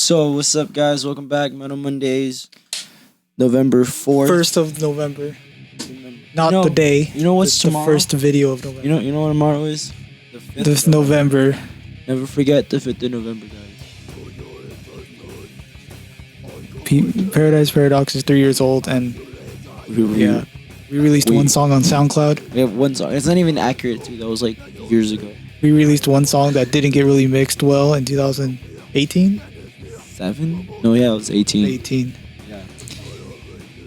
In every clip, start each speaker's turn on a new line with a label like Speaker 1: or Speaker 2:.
Speaker 1: So, what's up, guys? Welcome back. Metal Mondays, November 4th.
Speaker 2: 1st of November. Not the day.
Speaker 1: You know what's
Speaker 2: it's
Speaker 1: tomorrow?
Speaker 2: The first video of November.
Speaker 1: You know what tomorrow is? The 5th.
Speaker 2: This November.
Speaker 1: Never forget the 5th of November, guys.
Speaker 2: Paradise Paradox is 3 years old, and we released one song on SoundCloud.
Speaker 1: We have one song. It's not even accurate, too. That was like years ago.
Speaker 2: We released one song that didn't get really mixed well in 2018.
Speaker 1: 7? No, yeah, it was 18.
Speaker 2: 18.
Speaker 1: Yeah.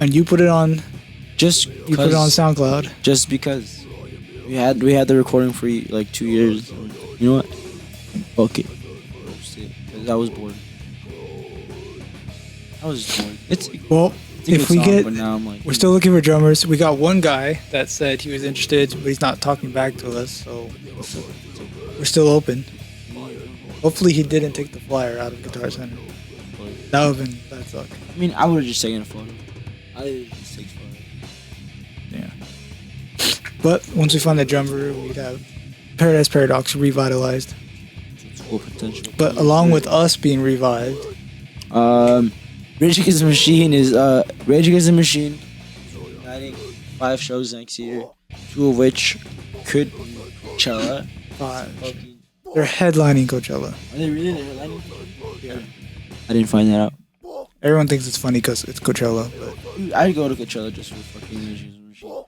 Speaker 2: And you put it on.
Speaker 1: You
Speaker 2: put it on SoundCloud.
Speaker 1: Just because we had the recording for like 2 years. You know what? Okay. Because I was bored. I was just bored. It's
Speaker 2: if we get,
Speaker 1: but now I'm like,
Speaker 2: we're still looking for drummers. We got one guy that said he was interested, but he's not talking back to us. So we're still open. Hopefully he didn't take the flyer out of Guitar Center. That suck.
Speaker 1: I mean, I would have just taken a photo. I would have just taken a photo.
Speaker 2: Yeah. But once we find the drummer, we'd have Paradise Paradox revitalized.
Speaker 1: It's full potential.
Speaker 2: But along with us being revived,
Speaker 1: Rage Against the Machine is Rage Against the Machine uniting 5 shows next year, 2 of which could be Coachella.
Speaker 2: 5. They're headlining Coachella.
Speaker 1: Are they really headlining? Yeah. I didn't find that out.
Speaker 2: Everyone thinks it's funny because it's Coachella, but
Speaker 1: Dude, I'd go to Coachella just for fucking Rage Against the Machine.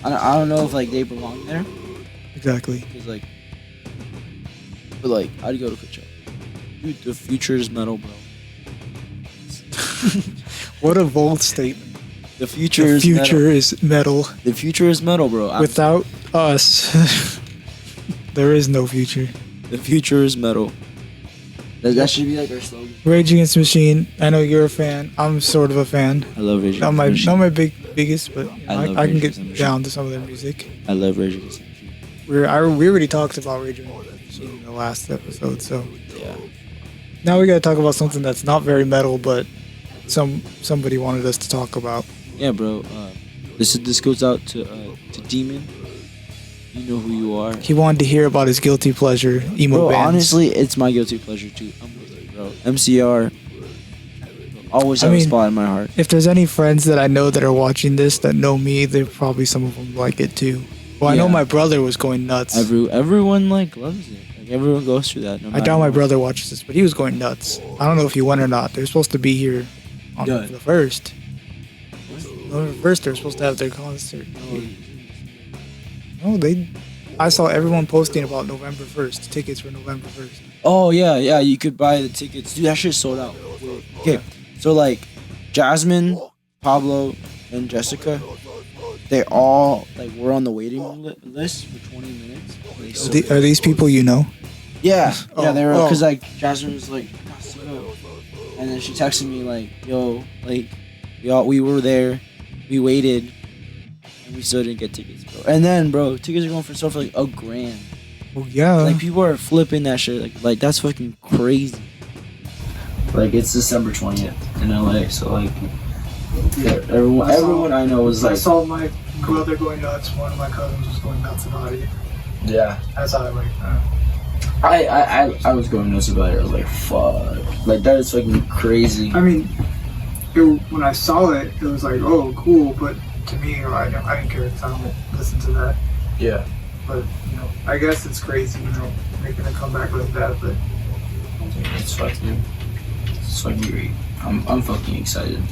Speaker 1: I don't know if like they belong there.
Speaker 2: Exactly.
Speaker 1: Cause but I'd go to Coachella. Dude, the future is metal, bro.
Speaker 2: What a bold statement.
Speaker 1: The future
Speaker 2: is metal.
Speaker 1: The future is metal, bro.
Speaker 2: Without us, there is no future.
Speaker 1: The future is metal. That should be like our slogan.
Speaker 2: Rage Against the Machine. I know you're a fan. I'm sort of a fan.
Speaker 1: I love Rage Against the Machine.
Speaker 2: Not my biggest, but I can get down to some of their music.
Speaker 1: I love Rage Against the Machine.
Speaker 2: We already talked about Rage Against the Machine in the last episode, so
Speaker 1: yeah.
Speaker 2: Now we gotta talk about something that's not very metal, but somebody wanted us to talk about.
Speaker 1: Yeah, bro. This goes out to Demon. You know who you are.
Speaker 2: He wanted to hear about his guilty pleasure emo bands.
Speaker 1: Honestly, it's my guilty pleasure too. I'm with you, bro. MCR always have a spot in my heart.
Speaker 2: If there's any friends that I know that are watching this that know me, they probably some of them like it too. Well, yeah. I know my brother was going nuts.
Speaker 1: Everyone loves it. Everyone goes through that.
Speaker 2: I doubt my brother watches this, but he was going nuts. I don't know if he went or not. They're supposed to be here on the 1st. November 1st, they're supposed to have their concert. No, I saw everyone posting about November 1st. Tickets for November 1st.
Speaker 1: Oh, yeah. You could buy the tickets. Dude, that shit sold out. Okay, so Jasmine, Pablo, and Jessica, they all were on the waiting list for 20 minutes.
Speaker 2: Are these people you know?
Speaker 1: Yeah, they were, because Jasmine was like, and then she texted me yo, we were there, we waited, and we still didn't get tickets, bro. And then, bro, tickets are going for stuff for $1,000.
Speaker 2: Oh yeah.
Speaker 1: People are flipping that shit. That's fucking crazy. It's December 20th in LA, so everyone I know was
Speaker 2: I saw my brother going nuts. One of my cousins was going nuts about it.
Speaker 1: Yeah.
Speaker 2: As I
Speaker 1: I was going nuts about it. I was like, fuck. That is fucking crazy.
Speaker 2: I mean, when I saw it, it was like, oh, cool. But to me, I didn't care because I don't listen to that.
Speaker 1: Yeah.
Speaker 2: But, I guess it's crazy, making a comeback like that. But
Speaker 1: it's fucking great. I'm fucking excited.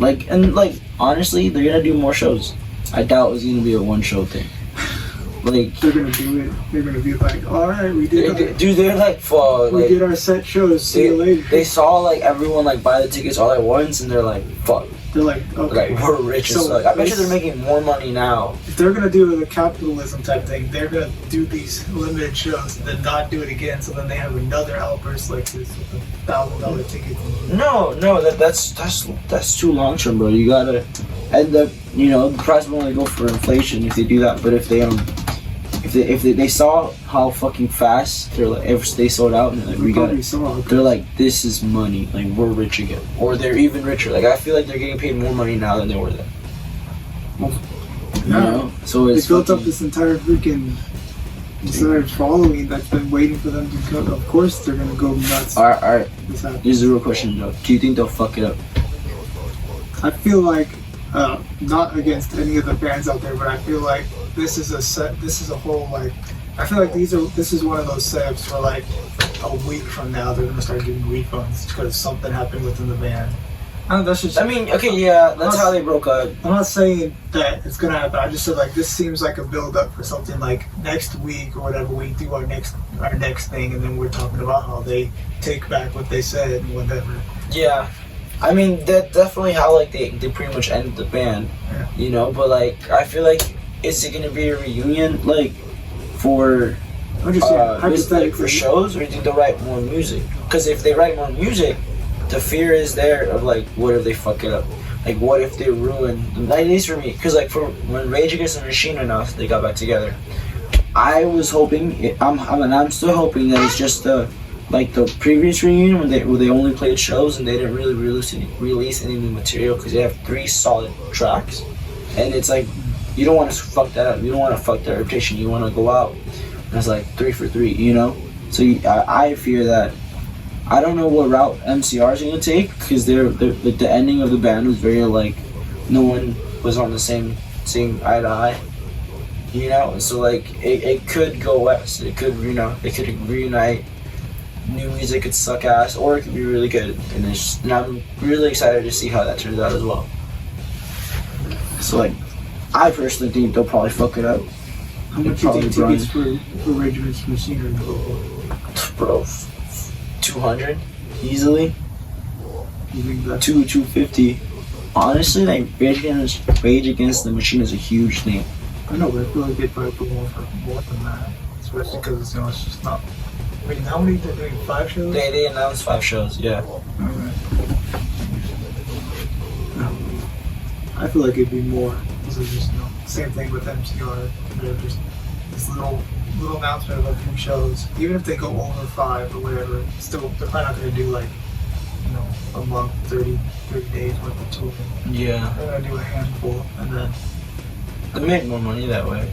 Speaker 1: Honestly, they're gonna do more shows. I doubt it's gonna be a one show thing. They're
Speaker 2: gonna do it. They're gonna be like, all right, we did.
Speaker 1: They're fuck.
Speaker 2: We did our set shows. See you later.
Speaker 1: They saw everyone buy the tickets all at once, and they're like, fuck.
Speaker 2: They're like, okay,
Speaker 1: we're rich as fuck. I bet you they're making more money now.
Speaker 2: If they're gonna do the capitalism type thing, they're gonna do these limited shows and then not do it again. So then they have another outburst like this with $1,000 tickets.
Speaker 1: No, that's too long term, bro. You gotta end up, the price will only go for inflation if they do that. But if they saw how fucking fast if they sold out and they're like, this is money, we're rich again, or they're even richer. I feel like they're getting paid more money now than they were then.
Speaker 2: Yeah.
Speaker 1: So
Speaker 2: they built up this entire freaking Instead of following, that's been waiting for them to go. Of course, they're gonna go nuts.
Speaker 1: Alright. Here's the real question though. Do you think they'll fuck it up?
Speaker 2: I feel like, not against any of the fans out there, but I feel like this is a whole, like, I feel like this is one of those setups where, like, a week from now they're gonna start getting refunds because something happened within the band. I don't know, that's just.
Speaker 1: I mean, okay, yeah, that's how they broke up.
Speaker 2: I'm not saying that it's gonna happen. I just said, like, this seems like a build up for something like next week or whatever we do our next thing, and then we're talking about how they take back what they said and whatever.
Speaker 1: Yeah. I mean, that definitely how, like, they pretty much ended the band,
Speaker 2: Yeah.
Speaker 1: you know, but, like, I feel like, is it gonna be a reunion, like, for,
Speaker 2: I'm just saying,
Speaker 1: like,
Speaker 2: hypothetically,
Speaker 1: for shows, or do you think they'll write more music? Because if they write more music, the fear is there of, like, what if they fuck it up? Like, what if they ruin, at least for me, because, like, for when Rage Against the Machine announced they got back together, I was hoping, I'm still hoping that it's just the previous reunion when they only played shows and they didn't really release any new material, because they have 3 solid tracks, and it's like, you don't want to fuck that up. You don't want to fuck that reputation. You want to go out and it's like 3 for 3, you know. So I fear that. I don't know what route MCR is going to take, because the ending of the band was very, like, no one was on the same eye to eye, you know. So, like, it could go west. It could, you know, they could reunite. New music could suck ass, or it could be really good, and I'm really excited to see how that turns out as well. So, like, I personally think they'll probably fuck it up.
Speaker 2: How much do you think tickets for Rage Against the Machine are going to go?
Speaker 1: Bro, 200 easily.
Speaker 2: You think that?
Speaker 1: 250. Honestly, like, Rage Against the Machine is a huge thing.
Speaker 2: I know, but I feel like they probably put more than that, especially because, you know, it's just not. I mean, how many they're doing? 5 shows?
Speaker 1: They announced 5 shows, yeah.
Speaker 2: Alright. I feel like it'd be more. This is just, you know, same thing with MCR. They're just this little announcement of a few shows. Even if they go over 5 or whatever, still they're probably not gonna do, like, you know, a month, 30 days worth of touring.
Speaker 1: Yeah.
Speaker 2: They're gonna do a handful, and then
Speaker 1: They make more money that way.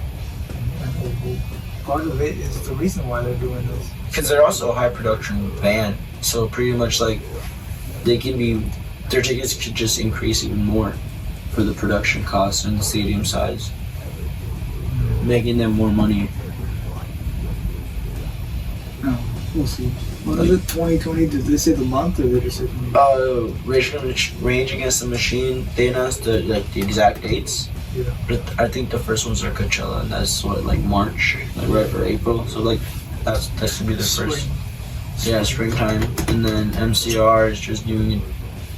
Speaker 2: Part of it is the reason why they're doing this.
Speaker 1: Because they're also a high production band, so pretty much, like, their tickets could just increase even more for the production costs and the stadium size, making them more money.
Speaker 2: No, we'll see. What is it, 2020? Did they say the month, or did they just say 2020?
Speaker 1: Rage Against the Machine, they announced the exact dates.
Speaker 2: Yeah.
Speaker 1: But I think the first ones are Coachella, and that's what, like, March, like, right, or April. So, like, that should be the first. Yeah, springtime. And then MCR is just doing it.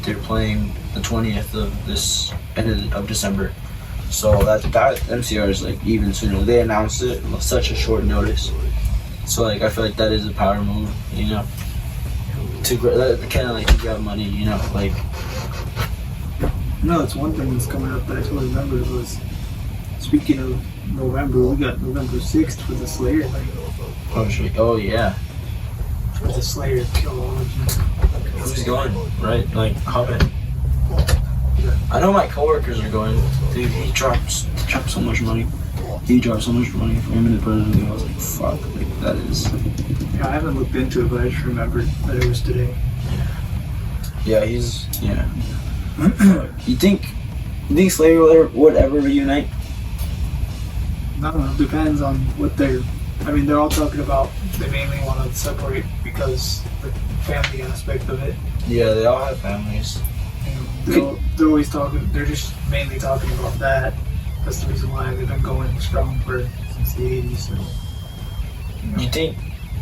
Speaker 1: They're playing the 20th of this end of December. So that MCR is, like, even sooner. They announced it with such a short notice. So, like, I feel like that is a power move, you know, to kind of, like, to grab money, you know, like.
Speaker 2: No, it's one thing that's coming up that I totally remembered was, speaking of November, we got November 6th for the Slayer thing.
Speaker 1: Oh shit! Oh yeah.
Speaker 2: For the Slayer Kill Origin.
Speaker 1: Who's going? Right? Like, comment.
Speaker 2: Yeah.
Speaker 1: I know my coworkers are going. Dude, he dropped so much money. He dropped so much money for him and the president. I was like, fuck, like, that is.
Speaker 2: Yeah, I haven't looked into it, but I just remembered that it was today.
Speaker 1: Yeah, yeah. You think Slayer would ever reunite?
Speaker 2: I don't know, it depends on what they're. I mean, they're all talking about they mainly want to separate because the family aspect of it.
Speaker 1: Yeah, they all have families.
Speaker 2: You know, they're always talking. They're just mainly talking about that. That's the reason why they've been going strong since the 80s. So,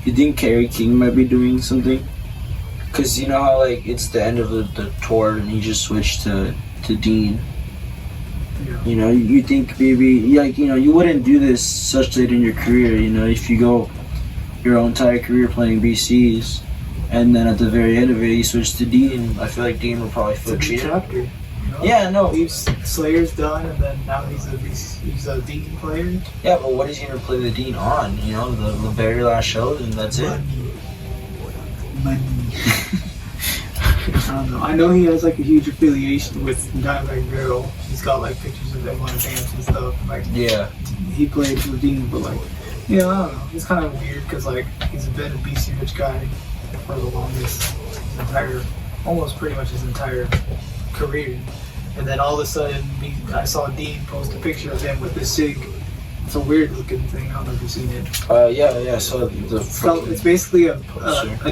Speaker 1: You think Kerry King might be doing something? Cause you know how, like, it's the end of the tour and he just switched to Dean.
Speaker 2: Yeah.
Speaker 1: You know, you think maybe, like, you know, you wouldn't do this such late in your career, you know, if you go your entire career playing BCs, and then at the very end of it, you switch to Dean. I feel like Dean will probably feel
Speaker 2: it's a new
Speaker 1: cheated.
Speaker 2: chapter. You know?
Speaker 1: Yeah, no.
Speaker 2: Slayer's done, and then now he's a Dean player.
Speaker 1: Yeah, but what is he gonna play the Dean on? You know, the very last show, and that's it.
Speaker 2: Money. I don't know. I know he has, like, a huge affiliation with Dimebag Darrell. He's got, like, pictures of them on dance and stuff. Like,
Speaker 1: Yeah.
Speaker 2: he played for Dean, but, like,
Speaker 3: Yeah, I don't know. It's kind of weird because like he's been a BC Rich guy for the longest, his entire, almost pretty much his entire career, and then all of a sudden I saw Dean post a picture of him with this SIG. It's a weird looking thing. I don't know if you've seen it.
Speaker 1: Yeah. So
Speaker 3: It's basically a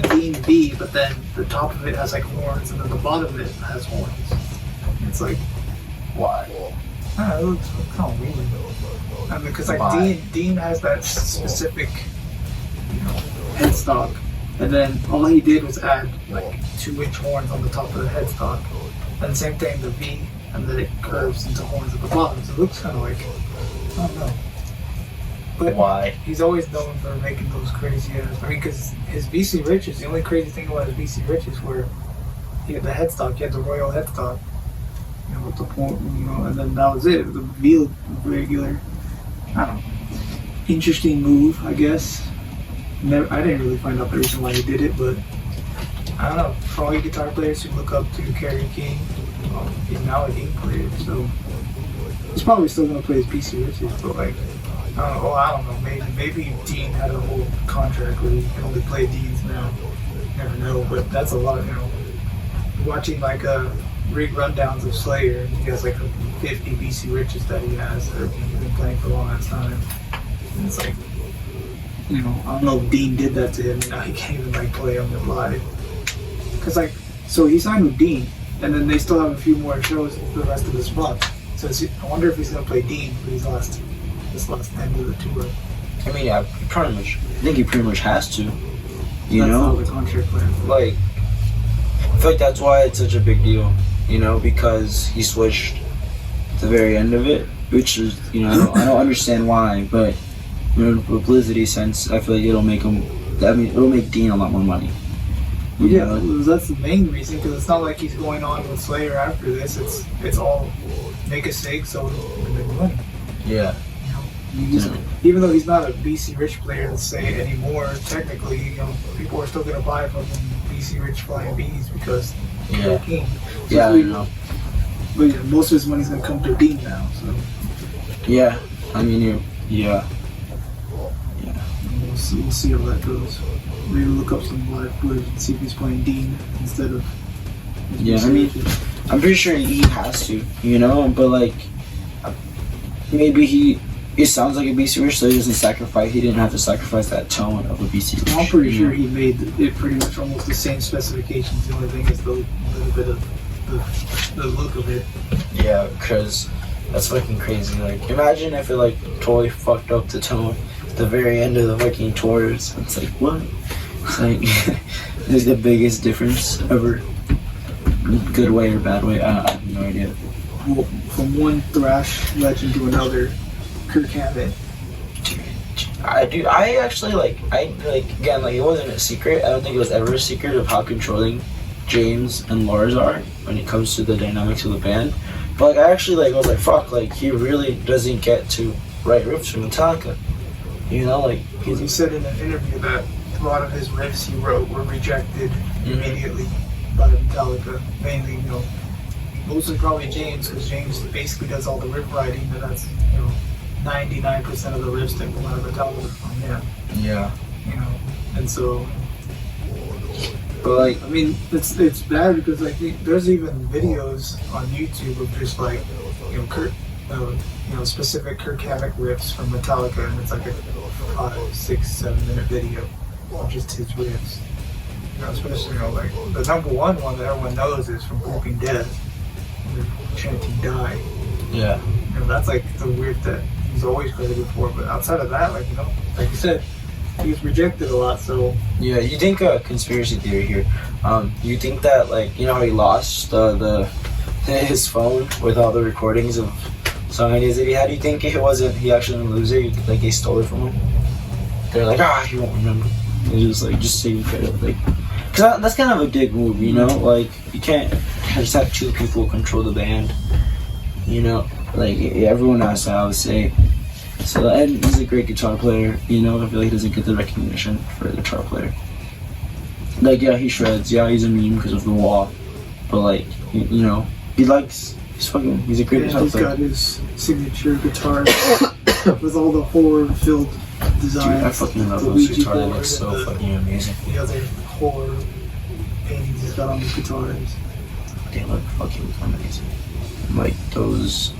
Speaker 3: Dean V, but then the top of it has like horns, and then the bottom of it has horns. It's like,
Speaker 1: why?
Speaker 3: I don't know, it looks kind of weird. I mean, because like Dean has that specific, headstock, and then all he did was add like 2-inch horns on the top of the headstock, and same thing the V, and then it curves into horns at the bottom. So it looks kind of like, I don't know. But
Speaker 1: why?
Speaker 3: He's always known for making those crazy ass. I mean, because his BC Riches, the only crazy thing about his BC Riches were he had the headstock, he had the royal headstock, with the point, and then that was it. The V looked regular. I don't know. Interesting move, I guess. I didn't really find out the reason why he did it, but I don't know. For all you guitar players who look up to Kerry King, he's now a Dean player, so he's probably still gonna play his BC Riches, but like. I don't know. Maybe Dean had a whole contract where he can only play Deans now. Never know, but that's a lot. Watching like rig rundowns of Slayer, and he has like 50 BC Riches that he has that he's been playing for a long ass time. And it's like, I don't know if Dean did that to him. Now he can't even like play them live. Cause like, so he signed with Dean, and then they still have a few more shows for the rest of this month. So I wonder if he's gonna play Dean for this last end of the tour.
Speaker 1: I mean, yeah, he pretty much. I think he pretty much has to.
Speaker 3: That's how the contract plan.
Speaker 1: Like, I feel like that's why it's such a big deal. Because he switched at the very end of it, which is, I don't understand why, but in a publicity sense, I feel like it'll make him. I mean, it'll make Dean a lot more money.
Speaker 3: Yeah, that's the main reason, because it's not like he's going on with Slayer after this. It's all make a SIG so he can make money.
Speaker 1: Yeah.
Speaker 3: Even though he's not a BC Rich player, let's say, anymore, technically, people are still going to buy from him BC Rich flying Bs because he's king. So
Speaker 1: I know.
Speaker 3: But yeah, most of his money's going to come to Dean now, so.
Speaker 1: Yeah, I mean,
Speaker 3: Yeah. We'll see how that goes. Maybe look up some live footage and see if he's playing Dean instead of.
Speaker 1: I mean, I'm pretty sure he has to, but like, maybe it sounds like a BC Rich, so he doesn't sacrifice. He didn't have to sacrifice that tone of a BC Rich.
Speaker 3: I'm pretty sure he made it pretty much almost the same specifications. The only thing is the little bit of the look of it.
Speaker 1: Yeah, because that's fucking crazy. Like, imagine if it like totally fucked up the tone at the very end of the fucking tours. It's like, what? It's like, this is the biggest difference ever. Good way or bad way, I have no idea.
Speaker 3: Well, from one thrash legend to another, Kirk Hammett.
Speaker 1: I actually again, it wasn't a secret. I don't think it was ever a secret of how controlling James and Lars are when it comes to the dynamics of the band. But I actually was like, fuck, he really doesn't get to write riffs for Metallica.
Speaker 3: Because he said in an interview that a lot of his riffs he wrote were rejected immediately by Metallica. Mainly, mostly probably James, because James basically does all the riff writing, and that's 99% of the riffs that come out of Metallica from him.
Speaker 1: Yeah.
Speaker 3: And so.
Speaker 1: But
Speaker 3: I mean, it's bad because there's even videos on YouTube of just specific Kirk Hammett riffs from Metallica, and it's like a 5, 6, 7 minute video of just his riffs. Especially the number one that everyone knows is from Walking Dead, chanting "Die."
Speaker 1: Yeah.
Speaker 3: That's the riff that he's always credited for. But outside of that, like you said, he was rejected a lot. So
Speaker 1: yeah, you think a conspiracy theory here? You think that how he lost his phone with all the recordings of song ideas that he had? You think it wasn't he actually didn't lose it? They stole it from him? They're like, he won't remember. It's just saving credit, because that's kind of a dick move, you can't just have two people control the band, everyone has to have a say. So, and he's a great guitar player, I feel like he doesn't get the recognition for a guitar player. He shreds, he's a meme because of the wall, but he's a great guitar player.
Speaker 3: He's got his signature guitar with all the horror-filled designs.
Speaker 1: Dude, I fucking love
Speaker 3: the
Speaker 1: those
Speaker 3: Ouija
Speaker 1: guitars. They
Speaker 3: board
Speaker 1: look so
Speaker 3: and
Speaker 1: fucking amazing.
Speaker 3: the other horror paintings he's got on his guitars.
Speaker 1: They look fucking amazing. Like those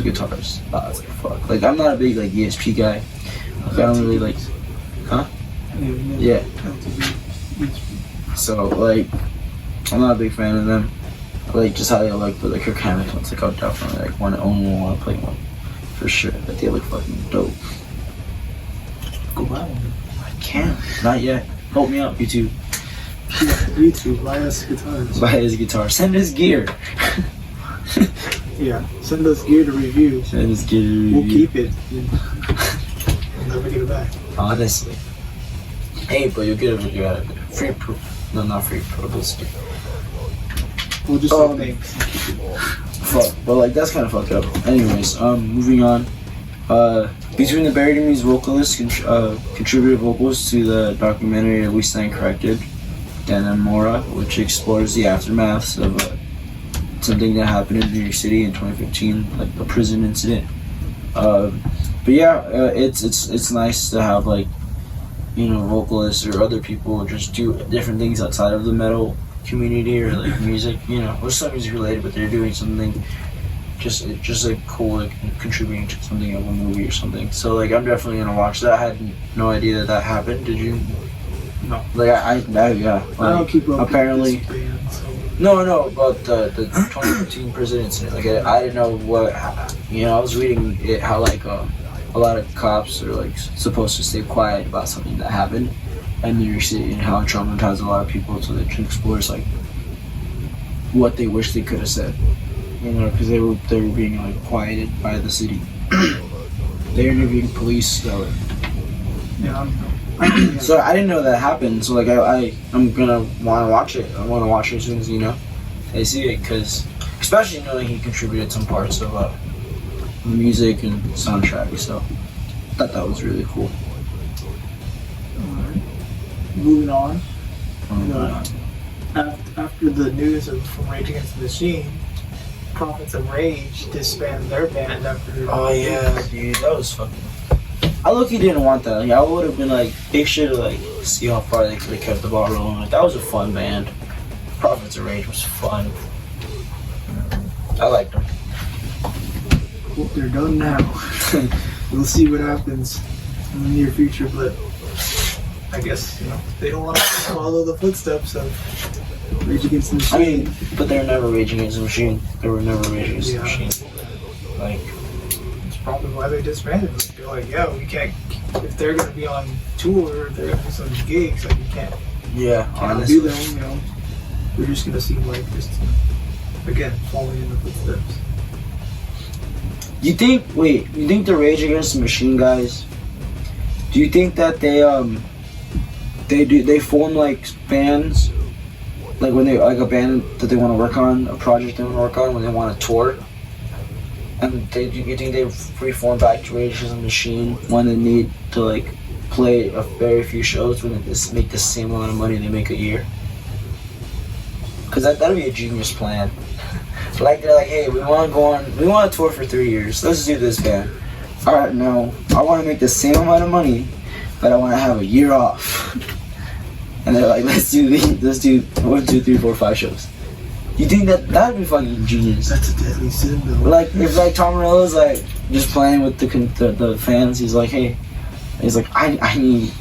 Speaker 1: guitars. That's like fuck. Like I'm not a big like ESP guy. Like, I don't really like. Huh? Yeah. So like, I'm not a big fan of them. I like just how they look, but like Kirk Hammett ones, like I'll definitely like want to own one, want to play one for sure. But they look fucking dope.
Speaker 3: Go buy one.
Speaker 1: I can't. Not yet. Help me out, YouTube.
Speaker 3: YouTube, buy us guitars.
Speaker 1: Buy his guitar. Send his gear.
Speaker 3: Yeah, send us gear to review.
Speaker 1: Send his gear to review.
Speaker 3: We'll keep it. We'll never get it back.
Speaker 1: Honestly. Hey, but you'll get a video out of it. Free proof. No, not free publicity.
Speaker 3: We'll just say thanks.
Speaker 1: Fuck, but like that's kind of fucked up. Anyways, moving on. Between the Buried Enemies vocalists contributed vocals to the documentary We Stand Corrected, Dan and Mora, which explores the aftermaths of something that happened in New York City in 2015, like a prison incident. But yeah, it's nice to have like, you know, vocalists or other people just do different things outside of the metal community or like music, you know, or some music related, but they're doing something just like cool, like contributing to something of a movie or something. So like I'm definitely gonna watch that. I had no idea that happened. Did you?
Speaker 3: No.
Speaker 1: Like yeah. Like,
Speaker 3: I don't keep up
Speaker 1: apparently.
Speaker 3: with this band, so.
Speaker 1: No, but the 2015 prison incident. Like I didn't know what, you know. I was reading it how like a lot of cops are like supposed to stay quiet about something that happened in New York City and how it traumatized a lot of people, so they can explore like what they wish they could have said, you know, because they were being like quieted by the city. They're interviewing police though.
Speaker 3: Yeah,
Speaker 1: So I didn't know that happened. So like I'm gonna want to watch it. I want to watch it as soon as I see it, because especially knowing he contributed some parts of music and soundtrack. So I thought that was really cool.
Speaker 3: Alright. Moving on. After the news from Rage Against the Machine, Prophets of Rage disbanded their band after.
Speaker 1: Oh yeah, dude, that was fucking. I look, he didn't want that. Like, I would have been like, big shit to like see how far they could have kept the ball rolling. Like that was a fun band. Prophets of Rage was fun. I liked them.
Speaker 3: Well, they're done now. We'll see what happens in the near future, but I guess, you know, they don't want to follow the footsteps of Rage Against the Machine.
Speaker 1: I mean, but they're never Rage Against the Machine. They were never Rage Against the Machine. Like,
Speaker 3: it's probably why they disbanded. They're like, yeah, we can't, if they're going to be on tour, if they're going to do some gigs, like, we can't
Speaker 1: honestly.
Speaker 3: do them, you know. We're just going to seem like just, again, following in the footsteps.
Speaker 1: You think the Rage Against the Machine guys, do you think that they form like bands, like when they like a band that they want to work on, a project they want to work on when they want to tour, and do you think they reform back to Rage Against the Machine when they need to like play a very few shows when they make the same amount of money they make a year? Because that'd be a genius plan. Like they're like, hey, we want to tour for 3 years. Let's do this band. All right, no, I want to make the same amount of money, but I want to have a year off. And they're like, let's do 1, 2, 3, 4, 5 shows. You think that'd be fucking genius?
Speaker 3: That's a deadly sin, though.
Speaker 1: Like if like Tom Morello's like just playing with the fans, he's like, hey, he's like, I need,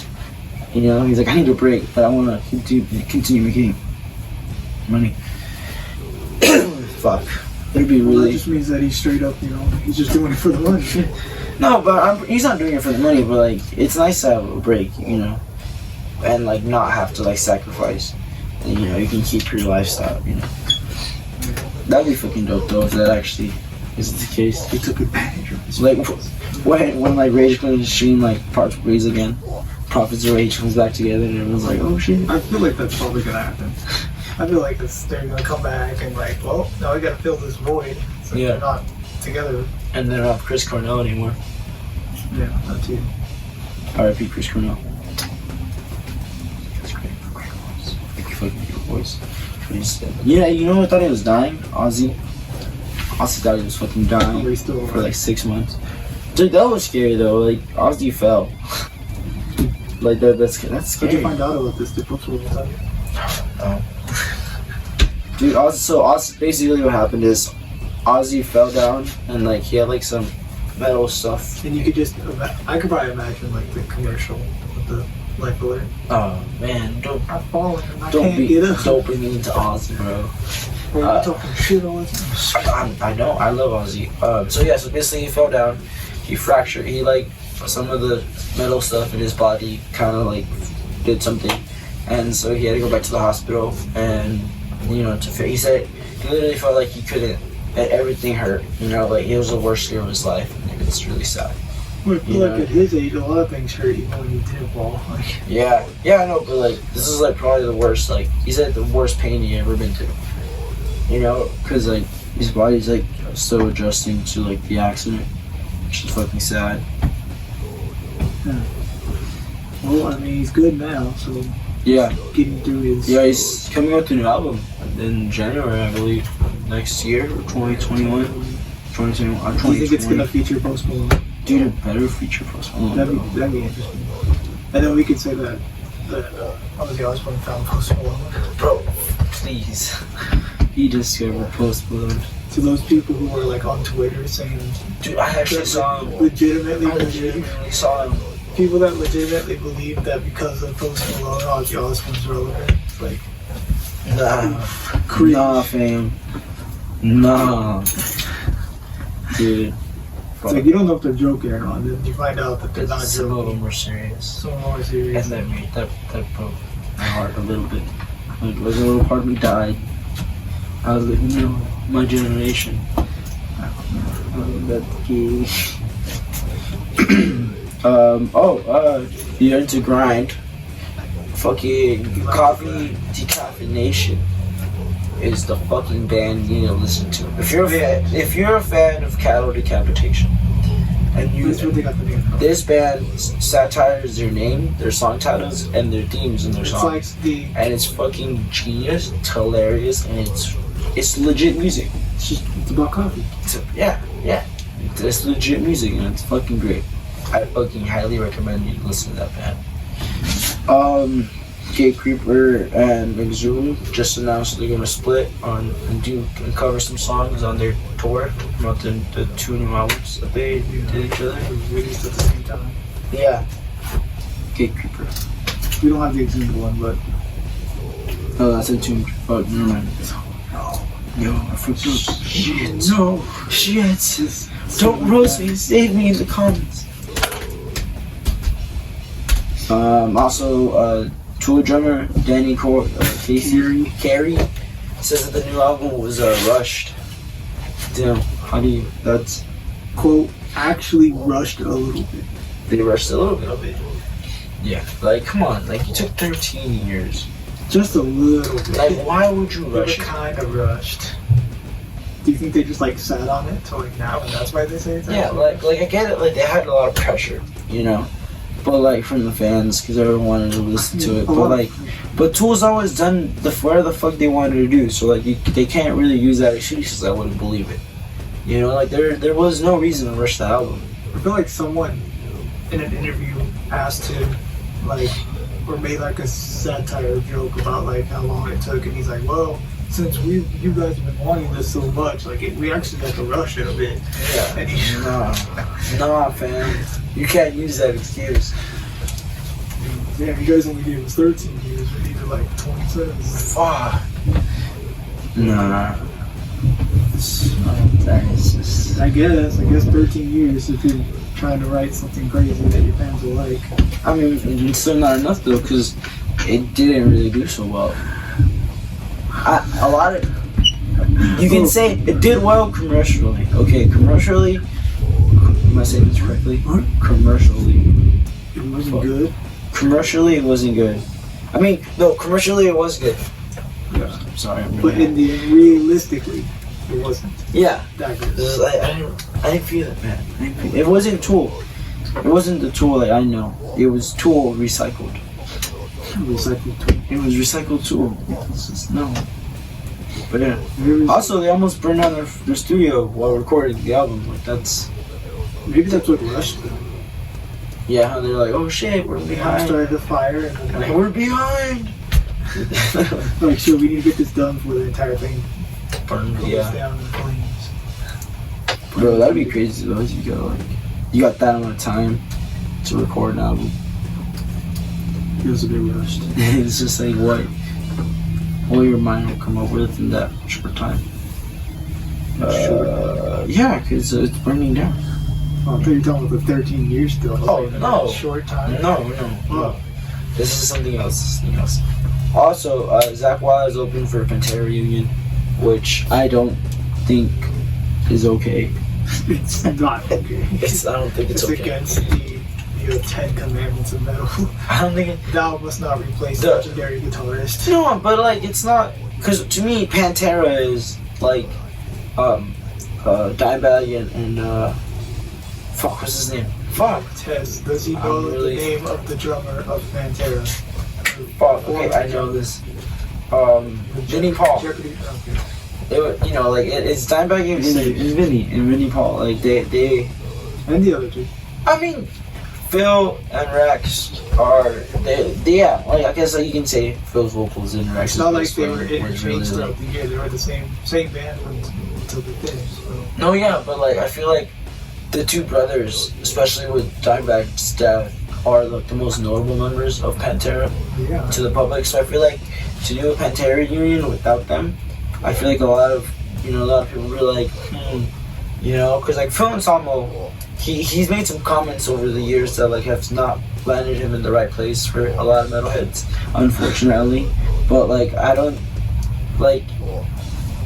Speaker 1: you know, he's like, I need a break, but I want to continue making money. Fuck. It'd be really.
Speaker 3: That just means that he's straight up, you know, he's just doing it for the money.
Speaker 1: No, but he's not doing it for the money. But like, it's nice to have a break, you know, and like not have to like sacrifice. And, you know, you can keep your lifestyle, you know. That'd be fucking dope though if that actually is the case.
Speaker 3: He took advantage of his.
Speaker 1: Like when like Rage Against the Machine like parts ways again, Prophets of Rage comes back together and everyone's like, oh shit.
Speaker 3: I feel like that's probably gonna happen. I feel like they're gonna come back and like, well, now we gotta fill this void. So
Speaker 1: Yeah.
Speaker 3: they're not together.
Speaker 1: And they don't have Chris Cornell anymore.
Speaker 3: Yeah, that too.
Speaker 1: R.I.P. Chris Cornell. That's great. Great voice. Like fucking your voice. Yeah, you know who I thought he was dying? Ozzy. Ozzy thought he was fucking dying
Speaker 3: He's still
Speaker 1: for like 6 months. Dude, that was scary though. Like Ozzy fell. Like that's
Speaker 3: How'd you
Speaker 1: scary.
Speaker 3: find out about this? Did Post Malone tell you?
Speaker 1: Oh. Dude, Ozzy, basically what happened is Ozzy fell down and like he had like some metal stuff.
Speaker 3: And you could just, I could probably imagine like the commercial with the life alert.
Speaker 1: Oh man,
Speaker 3: I'm falling and I
Speaker 1: don't
Speaker 3: can't get up.
Speaker 1: don't bring me into Ozzy, bro.
Speaker 3: Bro, you talking shit all the time.
Speaker 1: I know, I love Ozzy. So basically he fell down, he fractured, he like, some of the metal stuff in his body kind of like did something. And so he had to go back to the hospital and, you know, he said he literally felt like he couldn't, that everything hurt, you know, like it was the worst year of his life. And it's really sad.
Speaker 3: Well, I feel like at his age, a lot of things hurt even when he did fall. Like,
Speaker 1: Yeah, I know, but like, this is like probably the worst, like, he said the worst pain he ever been through. You know, because like, his body's like still adjusting to like the accident, which is fucking sad.
Speaker 3: well, I mean, he's good now, so
Speaker 1: Yeah.
Speaker 3: getting through his.
Speaker 1: Yeah, he's coming out with a new album in January, I believe, next year, or 2021. 2021.
Speaker 3: Do you think it's gonna feature Post Malone?
Speaker 1: Dude, it better feature Post Malone.
Speaker 3: That'd be interesting. And then we could say that Ozzy Osbourne found Post Malone.
Speaker 1: Bro, please. He discovered Post Malone.
Speaker 3: To those people who were like on Twitter saying,
Speaker 1: Dude, I actually saw him.
Speaker 3: legitimately
Speaker 1: I legitimately saw him.
Speaker 3: people that legitimately believe that because of Post Malone, Ozzy Osbourne's relevant. Like,
Speaker 1: Nah.
Speaker 3: cringe.
Speaker 1: Nah, fam. Nah. Dude.
Speaker 3: It's like you don't know if they're joking or not. And then you find out that they're not
Speaker 1: It's a little
Speaker 3: joking.
Speaker 1: more serious.
Speaker 3: Some more serious.
Speaker 1: And that broke my heart a little bit. Like, a little part of me died. I was like, you know, my generation. That key. You're into grind. Fucking Coffee Decaffeination is the fucking band you need to listen to. If you're a fan of cattle decapitation, and
Speaker 3: That's what they got the name from.
Speaker 1: this band satires their name, their song titles, and their themes in their
Speaker 3: It's
Speaker 1: songs.
Speaker 3: like the.
Speaker 1: And it's fucking genius, it's hilarious, and it's legit music.
Speaker 3: It's about coffee.
Speaker 1: Yeah. It's legit music, and it's fucking great. I fucking highly recommend you listen to that band. Gate Creeper and McZoom just announced they're gonna split and cover some songs on their tour about the two new albums that they did each other.
Speaker 3: Released at the same time.
Speaker 1: Yeah. Gate Creeper.
Speaker 3: We don't have the Exhumed one, but
Speaker 1: Oh, that's Entombed. Oh, never mind. Yo, I fucked up. Shit. No. Shit. Don't roast me. Save me in the comments. Also, Tool drummer Danny Carey says that the new album was rushed. Damn, how do you? That's
Speaker 3: quote actually rushed a little bit.
Speaker 1: they rushed a little bit. Yeah, like come on, like you took 13 years.
Speaker 3: Just a little bit.
Speaker 1: Like why would you
Speaker 3: They were
Speaker 1: rush it?
Speaker 3: kind of rushed. Do you think they just like sat on it till like now, and that's why they say it's
Speaker 1: Yeah,
Speaker 3: actually
Speaker 1: like I get it. Like they had a lot of pressure, you know, but like from the fans because everyone wanted to listen to it. But Tool's always done whatever the fuck they wanted to do. So like they can't really use that excuse because I wouldn't believe it. You know, like there was no reason to rush the album.
Speaker 3: I feel like someone in an interview asked him, like, or made like a satire joke about like how long it took, and he's like, well, since you guys have been wanting this so much, like we actually had to rush it a bit.
Speaker 1: Yeah.
Speaker 3: And he,
Speaker 1: Nah, fam. You can't use that excuse.
Speaker 3: yeah, you guys only gave us 13 years. We needed like 27.
Speaker 1: Fuck. Nah. That is just.
Speaker 3: I guess 13 years if you're trying to write something crazy that your fans will like.
Speaker 1: I mean, it's still not enough though, because it didn't really do so well. A lot of you can say it did well commercially. Okay, commercially. Am I saying this correctly? Commercially,
Speaker 3: It wasn't good.
Speaker 1: commercially it wasn't good. I mean, no, commercially it was good.
Speaker 3: Yeah.
Speaker 1: I'm sorry.
Speaker 3: But realistically, it wasn't
Speaker 1: Yeah.
Speaker 3: that
Speaker 1: This
Speaker 3: good.
Speaker 1: is like, I didn't feel it, man. It wasn't Tool. It wasn't the Tool that I know. It was Tool recycled.
Speaker 3: Recycled tool.
Speaker 1: It was recycled Tool. It's just, no. But yeah.
Speaker 3: Very-
Speaker 1: Also, they almost burned down their studio while recording the album. Like that's
Speaker 3: Maybe that's what rushed them.
Speaker 1: Yeah, and they're like, oh shit, we're
Speaker 3: They
Speaker 1: behind.
Speaker 3: started the fire and then
Speaker 1: Like, we're behind.
Speaker 3: like, so we need to get this done before the entire thing goes
Speaker 1: Yeah,
Speaker 3: down in flames.
Speaker 1: bro, that'd be crazy though. If you got like, you got that amount of time to record an album.
Speaker 3: Feels a bit rushed.
Speaker 1: It's just like what your mind will come up with in that short time. Yeah, because it's burning down.
Speaker 3: Oh, I thought you were talking about the 13 years still.
Speaker 1: Oh, no.
Speaker 3: Short time.
Speaker 1: No.
Speaker 3: Oh.
Speaker 1: This is something else. Also, Zach Wild is open for a Pantera reunion, which I don't think is okay.
Speaker 3: It's not okay.
Speaker 1: I don't think it's okay.
Speaker 3: Against the 10 Commandments of metal.
Speaker 1: I don't think it.
Speaker 3: Thou must not replace
Speaker 1: The-
Speaker 3: legendary guitarist.
Speaker 1: No, but like it's not because to me Pantera is like Dimebag and fuck, what's his name? Fuck.
Speaker 3: Tez, does he
Speaker 1: I'm
Speaker 3: know
Speaker 1: really-
Speaker 3: the name of the drummer of Pantera?
Speaker 1: Fuck. Okay, I know this. Vinnie Paul.
Speaker 3: Jeopardy? Okay.
Speaker 1: It, like it's Dimebag and Vinnie Paul. Like they.
Speaker 3: And the other two.
Speaker 1: I mean, Phil and Rex are they yeah. Like I guess like you can say Phil's vocals and Rex's.
Speaker 3: It's not like
Speaker 1: voice
Speaker 3: they were
Speaker 1: was
Speaker 3: interchanged
Speaker 1: really,
Speaker 3: throughout the year. They were the same band until they finished. So.
Speaker 1: No, yeah, but like I feel like the two brothers, especially with Dimebag's death, are like the most notable members of Pantera
Speaker 3: Yeah.
Speaker 1: to the public. So I feel like to do a Pantera reunion without them, I feel like a lot of people were like, because like Phil Anselmo, he's made some comments over the years that like have not landed him in the right place for a lot of metalheads, unfortunately. But like I don't like,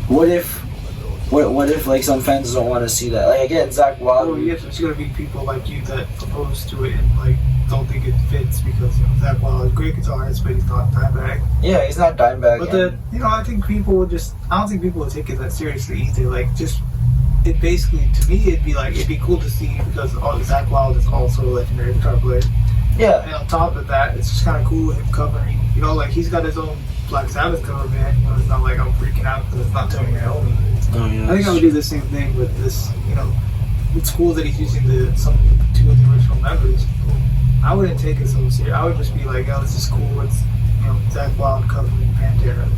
Speaker 1: what if like some fans don't want to see that? Like again, Zach Wild.
Speaker 3: Oh yes, there's gonna be people like you that oppose to it and like don't think it fits because Zach Wild is a great guitarist, but he's not Dimebag.
Speaker 1: Yeah, he's not Dimebag.
Speaker 3: But I think people will I don't think people will take it that seriously either. Like it basically, to me, it'd be cool to see because Zach Wild is also a legendary guitar player.
Speaker 1: Yeah.
Speaker 3: And on top of that, it's just kind of cool him covering. Like he's got his own Black Sabbath cover band. It's not like I'm freaking out because it's not Tony Iommi.
Speaker 1: Oh, yeah,
Speaker 3: I think I would do the same thing with this. It's cool that he's using two of the original members. I wouldn't take it so serious. I would just be like, oh, this is cool. It's Zach Wild covering Pantera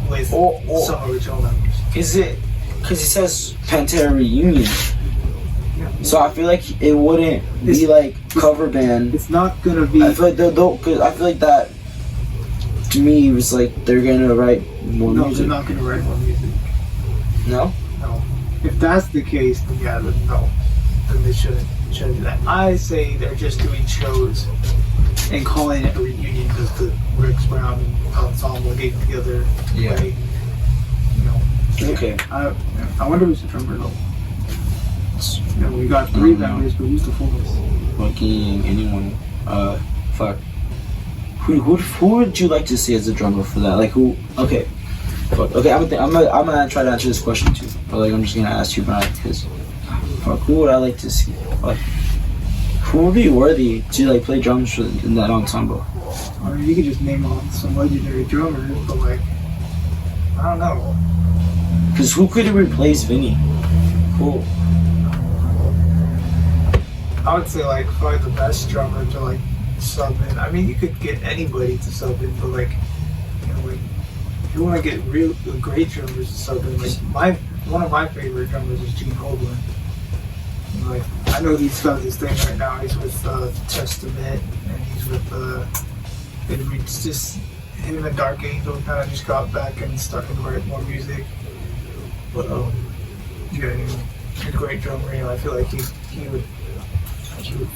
Speaker 3: with some original members.
Speaker 1: Is it because it says Pantera reunion?
Speaker 3: Yeah.
Speaker 1: So I feel like it wouldn't be like cover band.
Speaker 3: It's not gonna be.
Speaker 1: I feel like because I feel like that to me was like they're gonna write more
Speaker 3: No,
Speaker 1: music.
Speaker 3: they're not gonna write more music.
Speaker 1: No.
Speaker 3: No. If that's the case, then yeah, then no. Then they shouldn't do that. I say they're just doing shows and calling it a reunion because the Rex Brown and ensemble getting together.
Speaker 1: Yeah.
Speaker 3: Like,
Speaker 1: Okay.
Speaker 3: I wonder who's the drummer though. We got 3 members, but who's the fullest?
Speaker 1: Fucking anyone. Fuck. Who would you like to see as a drummer for that? Like who? Okay. Fuck. Okay, I'm gonna try to answer this question too. But like I'm just gonna ask you about it because fuck, who would I like to see? Like who would be worthy to like play drums in that ensemble?
Speaker 3: Or you could just name off some legendary drummers, but like I don't know.
Speaker 1: Because who could replace Vinny? Cool.
Speaker 3: I would say like probably the best drummer to like sub in. I mean, you could get anybody to sub in, but like like if you want to get real great drummers to sub in, like one of my favorite drummers is Gene Hoglan. Like I know he's got this thing right now. He's with Testament, and he's with it's just him and Dark Angel kind of just got back and started to write more music. But yeah, he's a great drummer. I feel like he would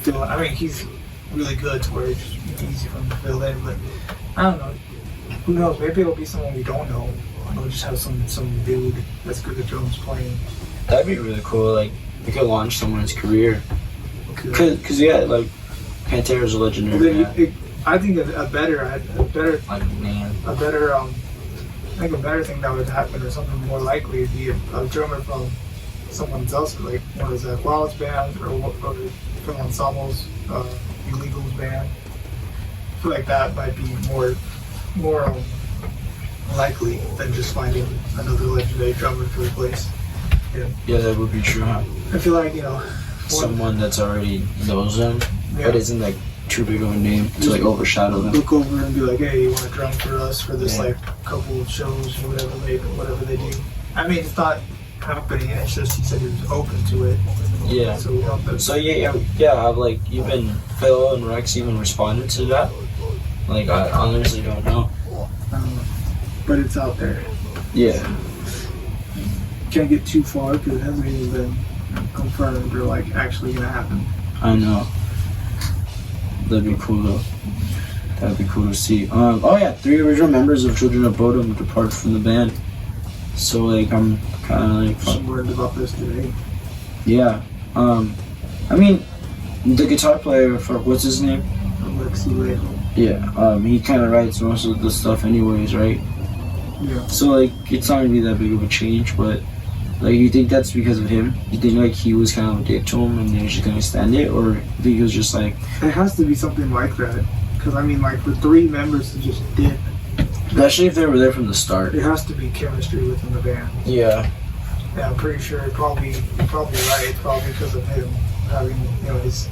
Speaker 3: fill. I mean, he's really good to where it's just easy for him to fill in. But I don't know. Who knows? Maybe it'll be someone we don't know. We'll just have some dude that's good at drums playing.
Speaker 1: That'd be really cool. Like we could launch someone's career. Cause yeah, like Pantera's a legendary band.
Speaker 3: I think a better thing that would happen or something more likely would be a drummer from someone else, like one of Zach Wild's band or from Ensemble's Illegals band. I feel like that might be more likely than just finding another legendary drummer to replace him.
Speaker 1: Yeah, that would be true, huh?
Speaker 3: I feel like
Speaker 1: someone that's already knows them,
Speaker 3: Yeah.
Speaker 1: but isn't like too big of a name to like overshadow them.
Speaker 3: Look over and be like, hey, you want to drum for us for this
Speaker 1: Yeah.
Speaker 3: like couple of shows or whatever they do. I mean, it's not company. It's just he said he was open to it.
Speaker 1: Yeah.
Speaker 3: So we helped them.
Speaker 1: So yeah. I've like you've been Phil and Rex even responded to that. Like I honestly don't know.
Speaker 3: But it's out there.
Speaker 1: Yeah.
Speaker 3: Can't get too far because it hasn't even been confirmed or like actually gonna happen.
Speaker 1: I know. That'd be cool though. That'd be cool to see. Oh yeah, 3 original members of Children of Bodom departed from the band. So like I'm kind of like
Speaker 3: Some word about this today.
Speaker 1: yeah. I mean, the guitar player for what's his name?
Speaker 3: Alexi Lejo.
Speaker 1: Yeah. He kind of writes most of the stuff anyways, right?
Speaker 3: Yeah.
Speaker 1: So like it's not gonna be that big of a change, but like you think that's because of him? You think like he was kind of a dick to him and they're just gonna stand it, or you think he was just like?
Speaker 3: It has to be something like that. Because I mean, like for 3 members to just dip,
Speaker 1: Especially if they were there from the start.
Speaker 3: it has to be chemistry within the band.
Speaker 1: Yeah.
Speaker 3: Yeah, I'm pretty sure. You're probably right. It's probably because of him having his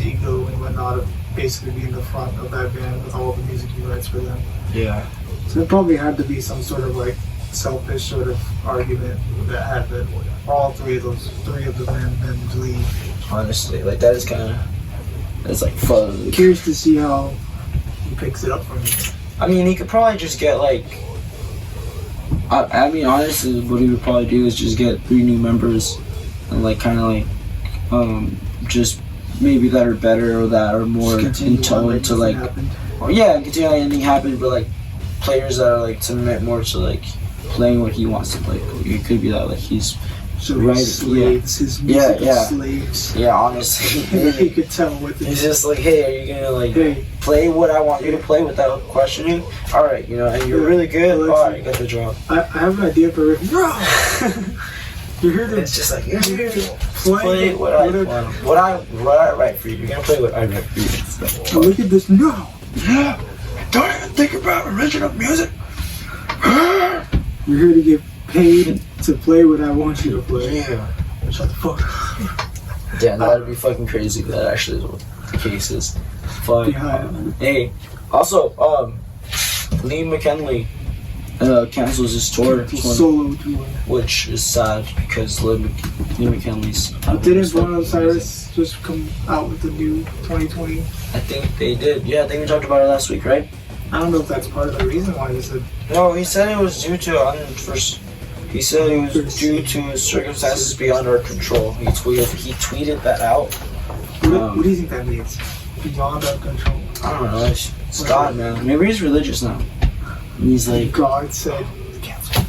Speaker 3: ego and whatnot of basically being the front of that band with all the music he writes for them.
Speaker 1: Yeah.
Speaker 3: So it probably had to be some sort of like selfish sort of argument that had that all 3 of the band members leave.
Speaker 1: Honestly, like that is kind of that's like fun.
Speaker 3: Curious to see how he picks it up from me.
Speaker 1: I mean, he could probably just get like. I mean, honestly, what he would probably do is just get 3 new members, and like kind of like, just maybe that are better or that are more in tone to like. Or, yeah, continue like anything happened, but like players that are like to commit more to like playing what he wants to play. It could be that like he's
Speaker 3: So
Speaker 1: right.
Speaker 3: slaves, his music slaves.
Speaker 1: Yeah, honestly,
Speaker 3: He could tell what
Speaker 1: he's just like, hey, are you gonna like
Speaker 3: Hey.
Speaker 1: play what I want you to play without questioning? All right, and you're really good.
Speaker 3: Well,
Speaker 1: All right, you got the job.
Speaker 3: I have an idea for it. Bro! You're here to
Speaker 1: It's just like you're here to
Speaker 3: play
Speaker 1: what I want. What I write for you. You're gonna play what I write for you.
Speaker 3: Look at this. No!
Speaker 1: Yeah, don't even think about original music.
Speaker 3: You're here to get paid to play what I want you to play.
Speaker 1: Yeah.
Speaker 3: Shut the fuck up.
Speaker 1: Yeah, that'd be fucking crazy if that actually is what the case is. Fuck.
Speaker 3: Behind.
Speaker 1: Hey, also, Lee McKinley cancels his tour,
Speaker 3: Solo tour.
Speaker 1: which is sad because Lee McKinley's.
Speaker 3: Didn't Ron Cyrus just come out with the new 2020?
Speaker 1: I think they did. Yeah, I think we talked about it last week, right?
Speaker 3: I don't know if that's part of the reason why he said.
Speaker 1: No, he said it was due to He said it was due to circumstances beyond our control. He tweeted that out.
Speaker 3: What do you think that means? Beyond our control.
Speaker 1: I don't know. It's God, man. Maybe he's religious now. And he's like,
Speaker 3: God said,
Speaker 1: cancel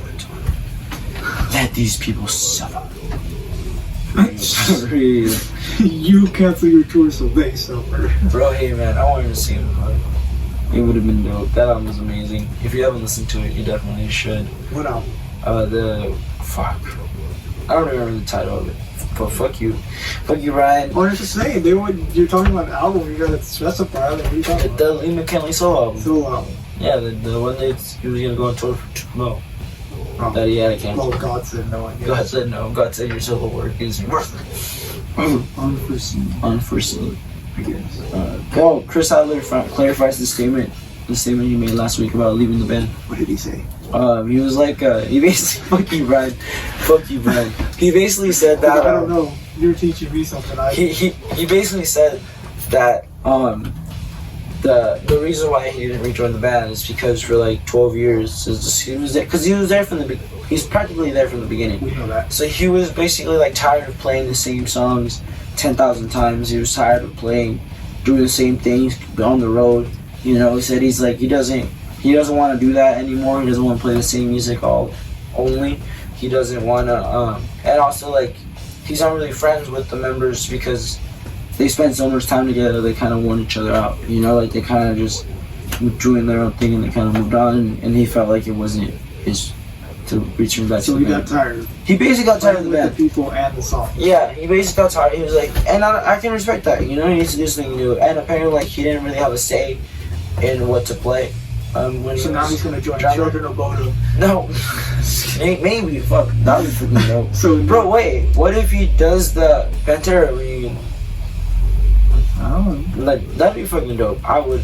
Speaker 1: it. Let these people suffer.
Speaker 3: you cancel your tour so they suffer.
Speaker 1: Bro, hey man, I wanted to see him. It would have been dope. That album was amazing. If you haven't listened to it, you definitely should.
Speaker 3: What album?
Speaker 1: Fuck. I don't remember the title of it. But fuck you, Ryan.
Speaker 3: Oh, I'm just saying, you're talking about an album, you gotta specify. Like, what are you talking about?
Speaker 1: The Lee McKinley solo album.
Speaker 3: Solo album.
Speaker 1: Yeah, the one that he was gonna go on tour for. No.
Speaker 3: Oh.
Speaker 1: That he had to cancel.
Speaker 3: Well, God said no, I guess.
Speaker 1: God said no. God said your solo work is worthless. Unforeseen.
Speaker 3: I guess.
Speaker 1: Oh, Chris Adler clarifies the statement he made last week about leaving the band.
Speaker 3: What did he say?
Speaker 1: He was like, he basically, fuck you, Brian. He basically said that.
Speaker 3: I don't know. You're teaching me something.
Speaker 1: He basically said that the reason why he didn't rejoin the band is because for like 12 years he was there because he was there from he's practically there from the beginning.
Speaker 3: We know that.
Speaker 1: So he was basically like tired of playing the same songs 10,000 times. He was tired of doing the same things on the road. He said he doesn't want to do that anymore. He doesn't want to play the same music only. He doesn't want to and also like he's not really friends with the members because they spent so much time together. They kind of worn each other out. Like they kind of just doing their own thing and they kind of moved on. And he felt like it wasn't his to return back.
Speaker 3: So
Speaker 1: to
Speaker 3: he
Speaker 1: the band.
Speaker 3: got tired.
Speaker 1: He basically got tired of the
Speaker 3: with
Speaker 1: band.
Speaker 3: the people and the song.
Speaker 1: Yeah, he basically got tired. He was like, and I can respect that. He needs to do something new. And apparently, like he didn't really have a say in what to play. When
Speaker 3: So
Speaker 1: he
Speaker 3: now
Speaker 1: was
Speaker 3: he's gonna join
Speaker 1: drummer.
Speaker 3: Children of Bodom.
Speaker 1: No, maybe. Fuck, that would be freaking dope.
Speaker 3: So
Speaker 1: Bro, wait. What if he does the Pantera reunion?
Speaker 3: I don't know.
Speaker 1: Like, that'd be fucking dope. I'd like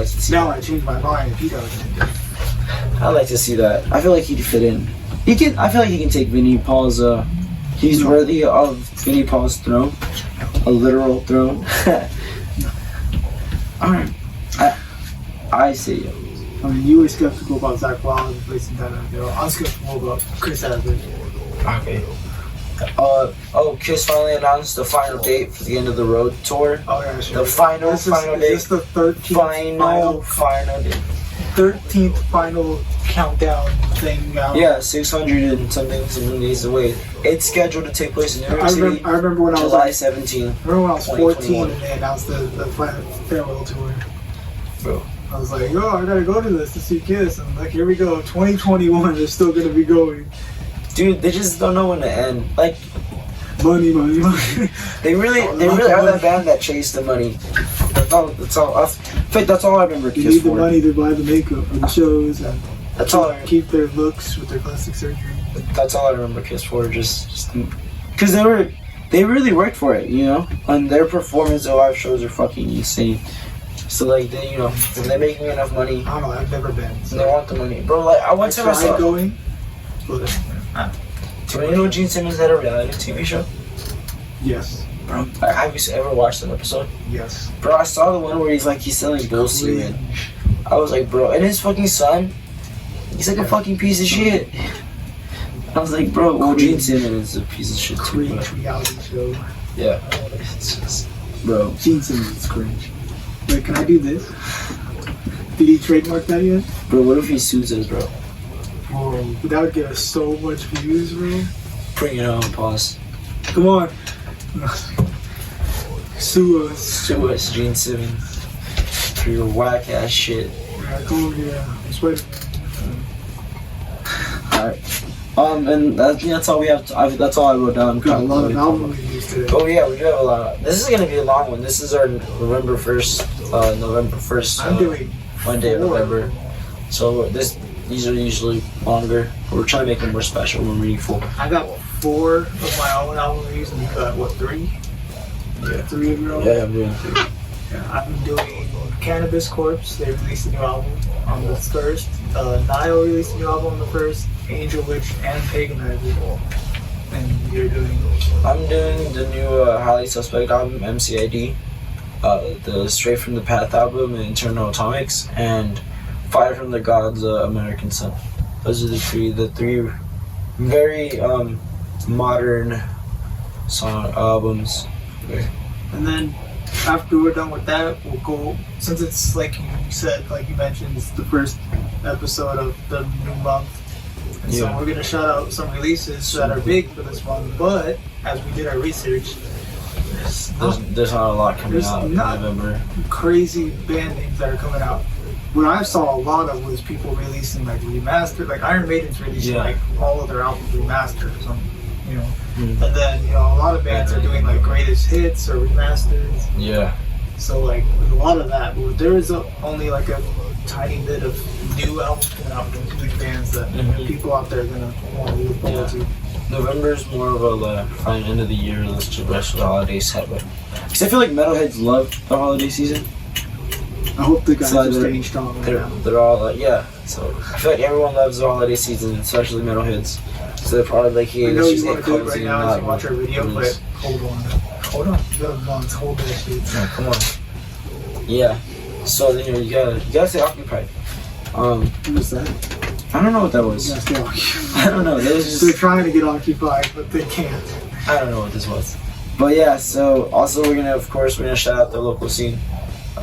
Speaker 1: to see.
Speaker 3: Now
Speaker 1: That.
Speaker 3: I changed my mind if he doesn't.
Speaker 1: I'd like to see that. I feel like he'd fit in. He can. I feel like he can take Vinnie Paul's. He's
Speaker 3: No.
Speaker 1: worthy of Vinnie Paul's throne, a literal throne. Alright, I say yeah.
Speaker 3: I mean, you were skeptical about Zach Wild replacing that. I'm skeptical about Chris Evans.
Speaker 1: Okay. Kiss finally announced the final date for the End of the Road tour.
Speaker 3: Oh yeah, sure.
Speaker 1: The final
Speaker 3: Is
Speaker 1: date.
Speaker 3: this the 13th
Speaker 1: Final date.
Speaker 3: 13th final countdown thing now?
Speaker 1: Yeah, 600 and something days away. It's scheduled to take place in New York City.
Speaker 3: I remember when I was
Speaker 1: July
Speaker 3: like,
Speaker 1: 17th.
Speaker 3: I remember when I was 14
Speaker 1: 2021.
Speaker 3: and they announced the farewell tour.
Speaker 1: Bro.
Speaker 3: I was like, yo, I gotta go to this to see Kiss. And like, here we go, 2021, they're still gonna be going.
Speaker 1: Dude, they just don't know when to end. Like,
Speaker 3: Money.
Speaker 1: they really are that band that chase the money. That's all. In fact, that's all I remember
Speaker 3: They
Speaker 1: Kiss
Speaker 3: need the
Speaker 1: for.
Speaker 3: money to buy the makeup for the shows and
Speaker 1: That's all.
Speaker 3: keep their looks with their plastic surgery.
Speaker 1: That's all I remember Kiss for. Just because they really worked for it, you know. And their performance at live shows are fucking insane. So like they're making enough money.
Speaker 3: I don't know, I've never been.
Speaker 1: And they want the money, bro. Like I went to
Speaker 3: tried
Speaker 1: myself.
Speaker 3: going, but
Speaker 1: Do you know Gene Simmons had a reality TV show?
Speaker 3: yes,
Speaker 1: Bro, have you ever watched an episode?
Speaker 3: yes.
Speaker 1: Bro, I saw the one where he's selling bull semen. I was like, bro, and his fucking son, he's like a fucking piece of shit. I was like, bro, well, Gene Simmons is a piece of shit too.
Speaker 3: Cringe
Speaker 1: But
Speaker 3: reality show.
Speaker 1: yeah, it's just, bro.
Speaker 3: Gene Simmons is cringe. Wait, can I do this? Did he trademark that yet?
Speaker 1: Bro, what if he sues us, bro?
Speaker 3: Bro, that would get us so much views, bro.
Speaker 1: Bring it on, pause.
Speaker 3: Come on. Sue us.
Speaker 1: Sue us, Gene Simmons, for your whack ass shit.
Speaker 3: Yeah, come over here. Sweat.
Speaker 1: Alright. And that's all we have. That's all I wrote down.
Speaker 3: Got a lot of album reviews today.
Speaker 1: Oh yeah, we do have a lot. This is gonna be a long one. This is our November 1st. November 1st.
Speaker 3: I'm doing
Speaker 1: Monday of
Speaker 3: 4.
Speaker 1: November. So these are usually longer. We're trying to make them more special, more meaningful.
Speaker 3: I got 4 of my own album reviews, and you got what, 3?
Speaker 1: Yeah.
Speaker 3: 3 of your own?
Speaker 1: Yeah, I'm doing 3.
Speaker 3: Yeah, I've been doing Cannabis Corpse. They released a new album on the 1st. Nile released a new album on the 1st. Angel Witch and Paganizer. And you're doing.
Speaker 1: I'm doing the new Highly Suspect album, MCID. The Straight from the Path album, Internal Atomics, and Fire from the Gods, American Sun. Those are the three very modern song albums.
Speaker 3: And then after we're done with that, we'll go. Since it's like you said, like you mentioned, it's the first episode of the new month. And so
Speaker 1: Yeah.
Speaker 3: we're gonna shout out some releases that are big for this month. But as we did our research,
Speaker 1: There's not a lot coming
Speaker 3: There's
Speaker 1: out in
Speaker 3: not-
Speaker 1: November.
Speaker 3: crazy band names that are coming out. What I saw a lot of was people releasing like remastered, like Iron Maiden's releasing
Speaker 1: Yeah.
Speaker 3: like all of their albums remastered or something, you know.
Speaker 1: Mm.
Speaker 3: And then a lot of bands are doing like greatest hits or remasters.
Speaker 1: Yeah.
Speaker 3: So like with a lot of that, but there is only like a tiny bit of new albums coming out from huge bands that
Speaker 1: Mhm.
Speaker 3: people out there are gonna want to look forward to.
Speaker 1: November's more of a fine end of the year, let's do the rest of the holidays set with. Because I feel like metalheads love the holiday season.
Speaker 3: I hope the guys
Speaker 1: So
Speaker 3: are
Speaker 1: they're-
Speaker 3: staying strong right now.
Speaker 1: They're all like, yeah. So I feel like everyone loves the holiday season, especially metalheads. So they're probably like,
Speaker 3: I
Speaker 1: hey,
Speaker 3: know
Speaker 1: let's
Speaker 3: you
Speaker 1: just
Speaker 3: want
Speaker 1: get
Speaker 3: to do it
Speaker 1: cozy
Speaker 3: right
Speaker 1: and
Speaker 3: now
Speaker 1: not
Speaker 3: as you watch our video,
Speaker 1: release.
Speaker 3: but hold on. You got a month, hold that shit.
Speaker 1: No, come on. Yeah. So you gotta stay occupied.
Speaker 3: What's that?
Speaker 1: I don't know what that was.
Speaker 3: You gotta stay occupied.
Speaker 1: I don't know. That was
Speaker 3: They're
Speaker 1: just
Speaker 3: trying to get occupied, but they can't.
Speaker 1: I don't know what this was. But yeah. So also we're gonna shout out the local scene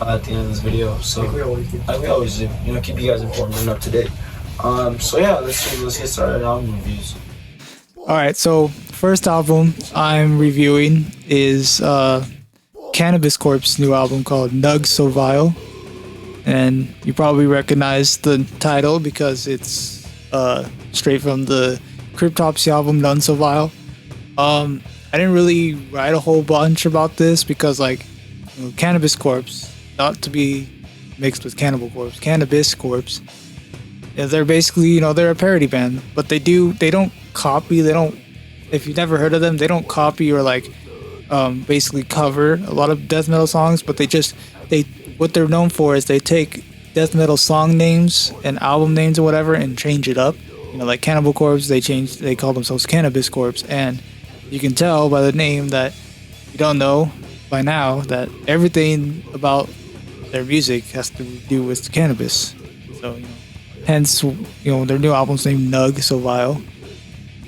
Speaker 1: at the end of this video. So
Speaker 3: Like we always do.
Speaker 1: like we always do. Keep you guys informed and up to date. So yeah, let's get started on album reviews.
Speaker 2: All right, so first album I'm reviewing is Cannabis Corpse' new album called Nug So Vile. And you probably recognize the title because it's straight from the Cryptopsy album None So Vile. I didn't really write a whole bunch about this because Cannabis Corpse, not to be mixed with Cannibal Corpse. Cannabis Corpse. Yeah, they're basically, they're a parody band, but they don't copy. They don't. If you've never heard of them, they don't copy or like basically cover a lot of death metal songs. But what they're known for is they take death metal song names and album names or whatever and change it up. Like Cannibal Corpse, they call themselves Cannabis Corpse, and you can tell by the name that you don't know by now that everything about their music has to do with cannabis. So, hence, their new album's named Nug So Vile.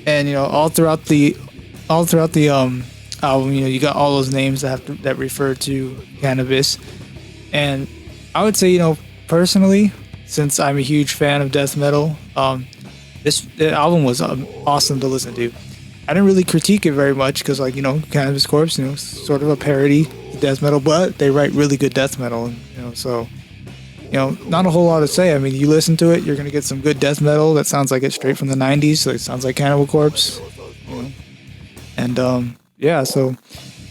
Speaker 2: And, all throughout the album, you got all those names that refer to cannabis. And I would say, personally, since I'm a huge fan of death metal, the album was awesome to listen to. I didn't really critique it very much because, Cannabis Corpse, sort of a parody of death metal, but they write really good death metal, so, not a whole lot to say. I mean, you listen to it, you're going to get some good death metal that sounds like it's straight from the 90s, so it sounds like Cannibal Corpse, And, yeah, so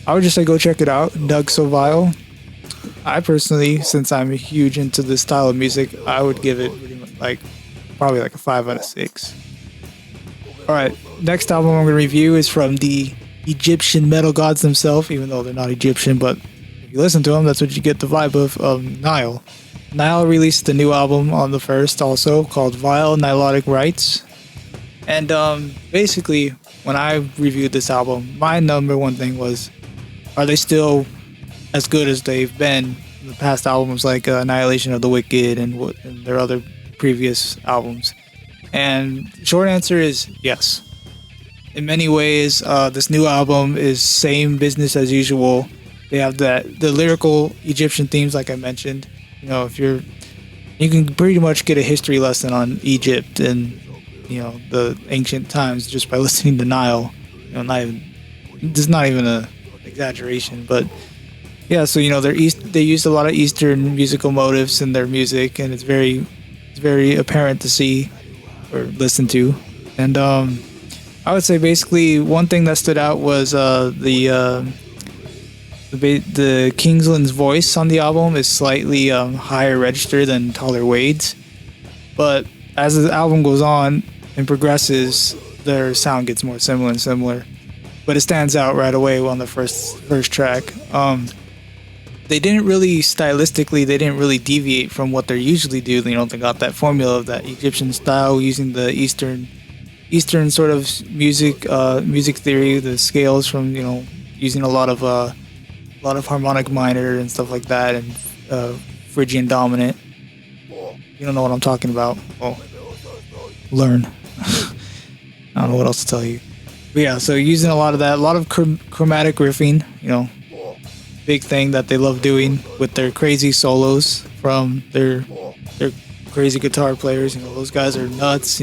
Speaker 2: I would just say go check it out, Doug So Vile. I personally, since I'm huge into this style of music, I would give it probably like a 5 out of 6. Alright, next album I'm going to review is from the Egyptian metal gods themselves, even though they're not Egyptian, but if you listen to them, that's what you get the vibe of Nile. Nile released a new album on the 1st also called Vile Nilotic Rites. And basically, when I reviewed this album, my number one thing was, are they still as good as they've been in the past albums like Annihilation of the Wicked and their other previous albums? And short answer is yes. In many ways, this new album is same business as usual. They have the lyrical Egyptian themes, like I mentioned. You can pretty much get a history lesson on Egypt and the ancient times just by listening to Nile. This is not even a exaggeration, but yeah. So they used a lot of Eastern musical motifs in their music, and it's very apparent to see or listen to. And I would say basically one thing that stood out was the Kingsland's voice on the album is slightly higher register than Tyler Wade's, but as the album goes on and progresses, their sound gets more similar. But it stands out right away on the first track. They didn't really stylistically, they didn't really deviate from what they usually do. They got that formula of that Egyptian style, using the Eastern sort of music theory, the scales from using a lot of harmonic minor and stuff like that, and Phrygian dominant. You don't know what I'm talking about? Well, learn. I don't know what else to tell you. But yeah, so using a lot of that, a lot of chromatic riffing, big thing that they love doing with their crazy solos from their crazy guitar players. Those guys are nuts.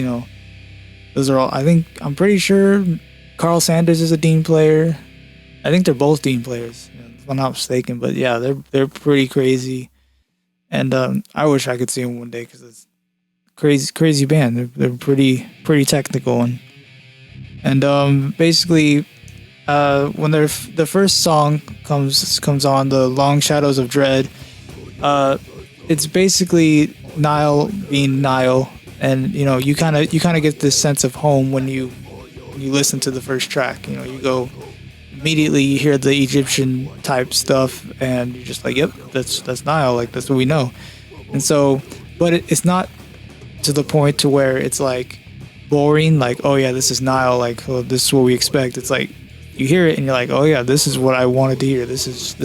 Speaker 2: Those are all. I'm pretty sure Carl Sanders is a Dean player. I think they're both Dean players, if I'm not mistaken. But yeah, they're pretty crazy, and I wish I could see them one day because it's crazy band. They're pretty technical, and basically. When the first song comes on, the Long Shadows of Dread, it's basically Nile being Nile, and you kind of get this sense of home when you listen to the first track. You go immediately, you hear the Egyptian type stuff, and you're just like, yep, that's Nile, like that's what we know. And so, but it's not to the point to where it's like boring, like, oh yeah, this is Nile, like, oh, this is what we expect. It's like you hear it and you're like, oh yeah, this is what I wanted to hear. This is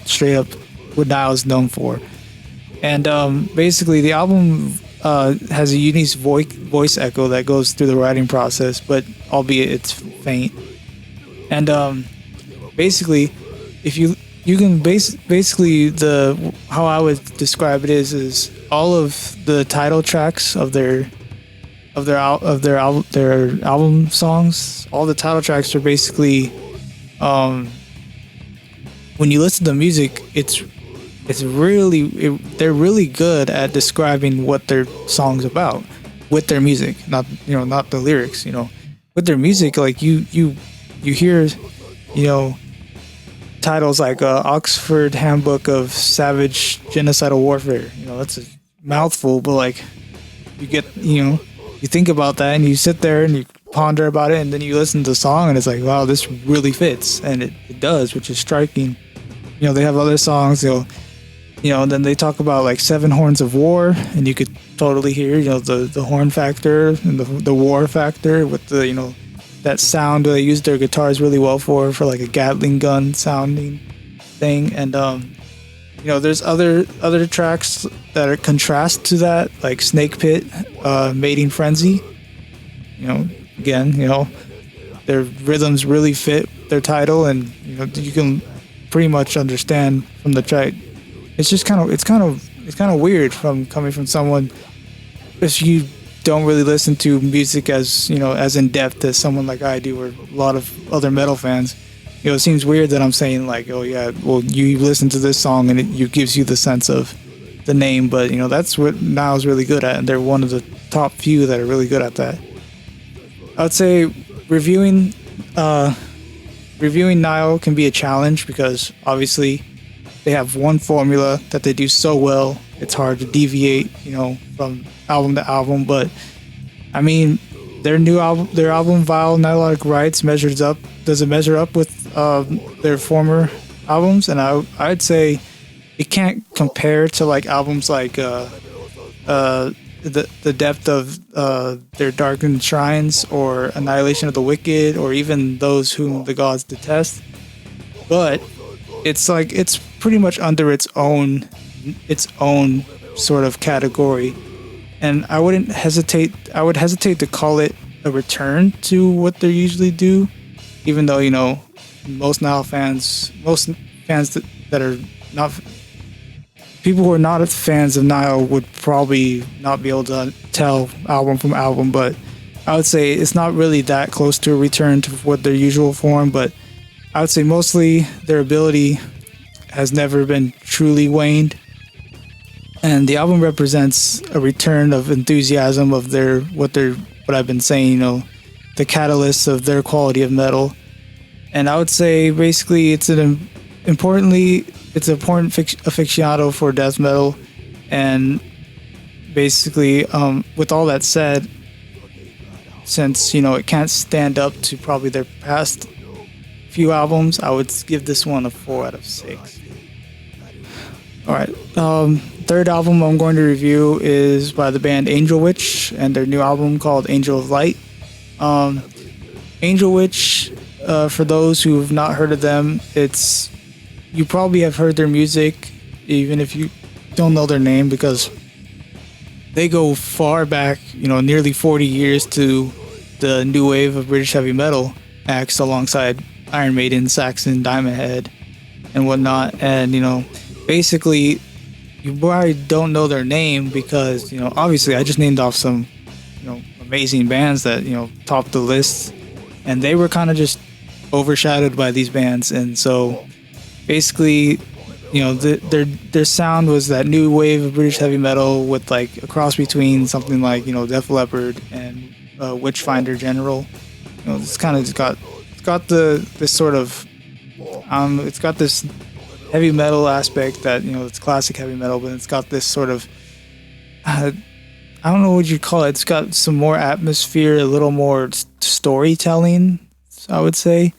Speaker 2: straight up what Nile is known for. And basically the album has a unique voice echo that goes through the writing process, but albeit it's faint. And basically, if you can basically how I would describe it is all of the title tracks of their album songs, all the title tracks are basically when you listen to the music, they're really good at describing what their song's about with their music, not the lyrics. With their music, like you hear, titles like Oxford Handbook of Savage Genocidal Warfare. That's a mouthful, but like you get, you think about that and you sit there and you ponder about it, and then you listen to the song and it's like, wow, this really fits, and it does, which is striking. They have other songs, then they talk about like Seven Horns of War, and you could totally hear, the horn factor and the war factor with the, that sound they use their guitars really well for like a Gatling gun sounding thing. And there's other tracks that are contrast to that, like Snake Pit, Mating Frenzy. Again, their rhythms really fit their title, and you can pretty much understand from the track. It's just kind of weird coming from someone, if you don't really listen to music as as in depth as someone like I do, or a lot of other metal fans. It seems weird that I'm saying like, oh yeah, well, you listen to this song and it gives you the sense of the name, but that's what Nile's really good at, and they're one of the top few that are really good at that. I would say reviewing Nile can be a challenge, because obviously they have one formula that they do so well. It's hard to deviate, from album to album. But I mean, their album Vile Nilotic Rights does it measure up with their former albums? And I'd say it can't compare to like albums like the depth of their Darkened Shrines, or Annihilation of the Wicked, or even Those Whom the Gods Detest. But it's pretty much under its own sort of category, and I would hesitate to call it a return to what they usually do, even though most fans that are not people who are not fans of Nile would probably not be able to tell album from album. But I would say it's not really that close to a return to what their usual form, but I would say mostly their ability has never been truly waned, and the album represents a return of enthusiasm of what I've been saying, the catalyst of their quality of metal. And I would say basically it's an important aficionado for death metal, and basically with all that said, since it can't stand up to probably their past few albums, I would give this one a 4 out of 6. Alright, third album I'm going to review is by the band Angel Witch, and their new album called Angel of Light. Angel Witch, for those who have not heard of them, you probably have heard their music, even if you don't know their name, because they go far back, nearly 40 years, to the new wave of British heavy metal acts alongside Iron Maiden, Saxon, Diamond Head, and whatnot. And basically, you probably don't know their name because obviously I just named off some amazing bands that topped the list, and they were kind of just overshadowed by these bands. And so basically, their sound was that new wave of British heavy metal with like a cross between something like Def Leppard and Witchfinder General. It's kind of got this sort of it's got this heavy metal aspect that it's classic heavy metal, but it's got this sort of I don't know what you'd call it. It's got some more atmosphere, a little more storytelling, I would say.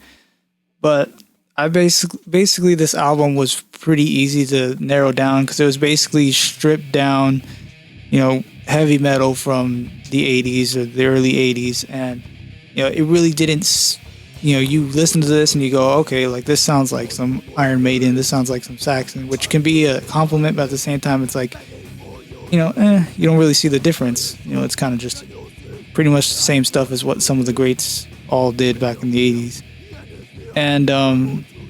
Speaker 2: But I basically this album was pretty easy to narrow down because it was basically stripped down, heavy metal from the 80s or the early 80s, and it really didn't. You listen to this and you go, okay, like this sounds like some Iron Maiden, this sounds like some Saxon, which can be a compliment, but at the same time, it's like, you don't really see the difference. It's kind of just pretty much the same stuff as what some of the greats all did back in the 80s. And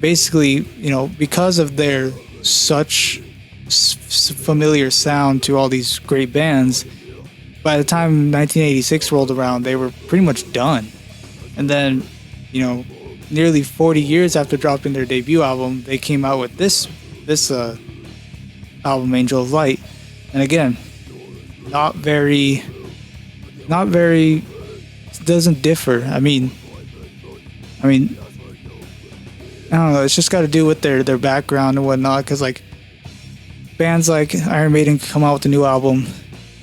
Speaker 2: basically, because of their such familiar sound to all these great bands, by the time 1986 rolled around, they were pretty much done. And then, nearly 40 years after dropping their debut album, they came out with this album, Angel of Light. And again, not very, it doesn't differ. I mean, I don't know. It's just got to do with their background and whatnot. Because like bands like Iron Maiden come out with a new album,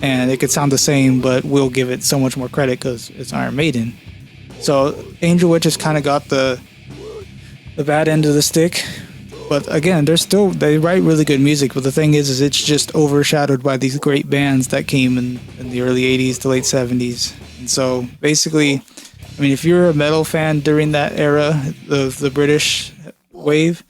Speaker 2: and it could sound the same, but we'll give it so much more credit because it's Iron Maiden. So Angel Witch has kind of got the bad end of the stick. But again, they write really good music. But the thing is it's just overshadowed by these great bands that came in the early 80s to late 70s. And so basically, I mean, if you're a metal fan during that era, the British wave,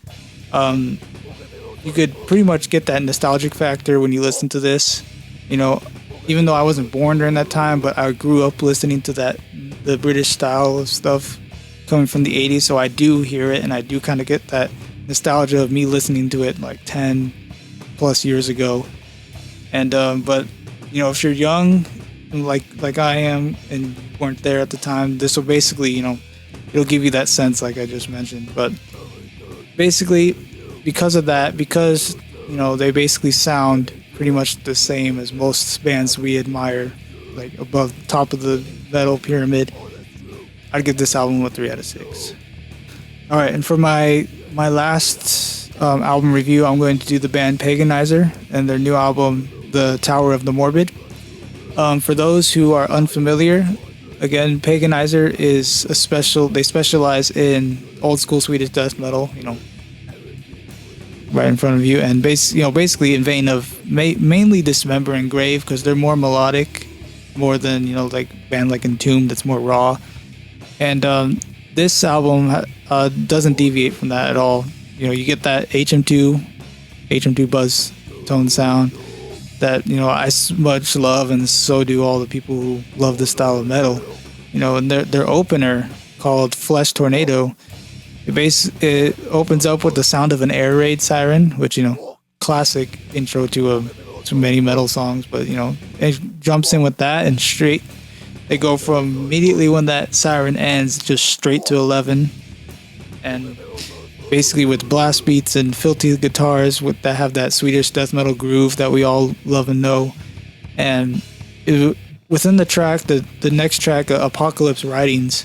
Speaker 2: you could pretty much get that nostalgic factor when you listen to this. You know, even though I wasn't born during that time, but I grew up listening to the British style of stuff coming from the 80s. So I do hear it, and I do kind of get that nostalgia of me listening to it like 10 plus years ago. And but you know, if you're young like I am and you weren't there at the time, this will basically, you know, it'll give you that sense like I just mentioned. But basically because of that, because you know they basically sound pretty much the same as most bands we admire, like above top of the metal pyramid, I'd give this album a 3 out of 6. All right, and for my last album review, I'm going to do the band Paganizer and their new album, The Tower of the Morbid. For those who are unfamiliar, again, Paganizer is they specialize in old school Swedish death metal, you know, right in front of you, and basically in vein of mainly Dismember and Grave, because they're more melodic, more than, you know, like band like Entombed that's more raw. And this album doesn't deviate from that at all. You know, you get that HM2 buzz tone sound that, you know, I much love, and so do all the people who love this style of metal. You know, and their opener called Flesh Tornado, it opens up with the sound of an air raid siren, which, you know, classic intro to many metal songs. But, you know, it jumps in with that, and straight they go from immediately when that siren ends just straight to 11, and basically with blast beats and filthy guitars that have that Swedish death metal groove that we all love and know. And within the track, the next track, Apocalypse Writings,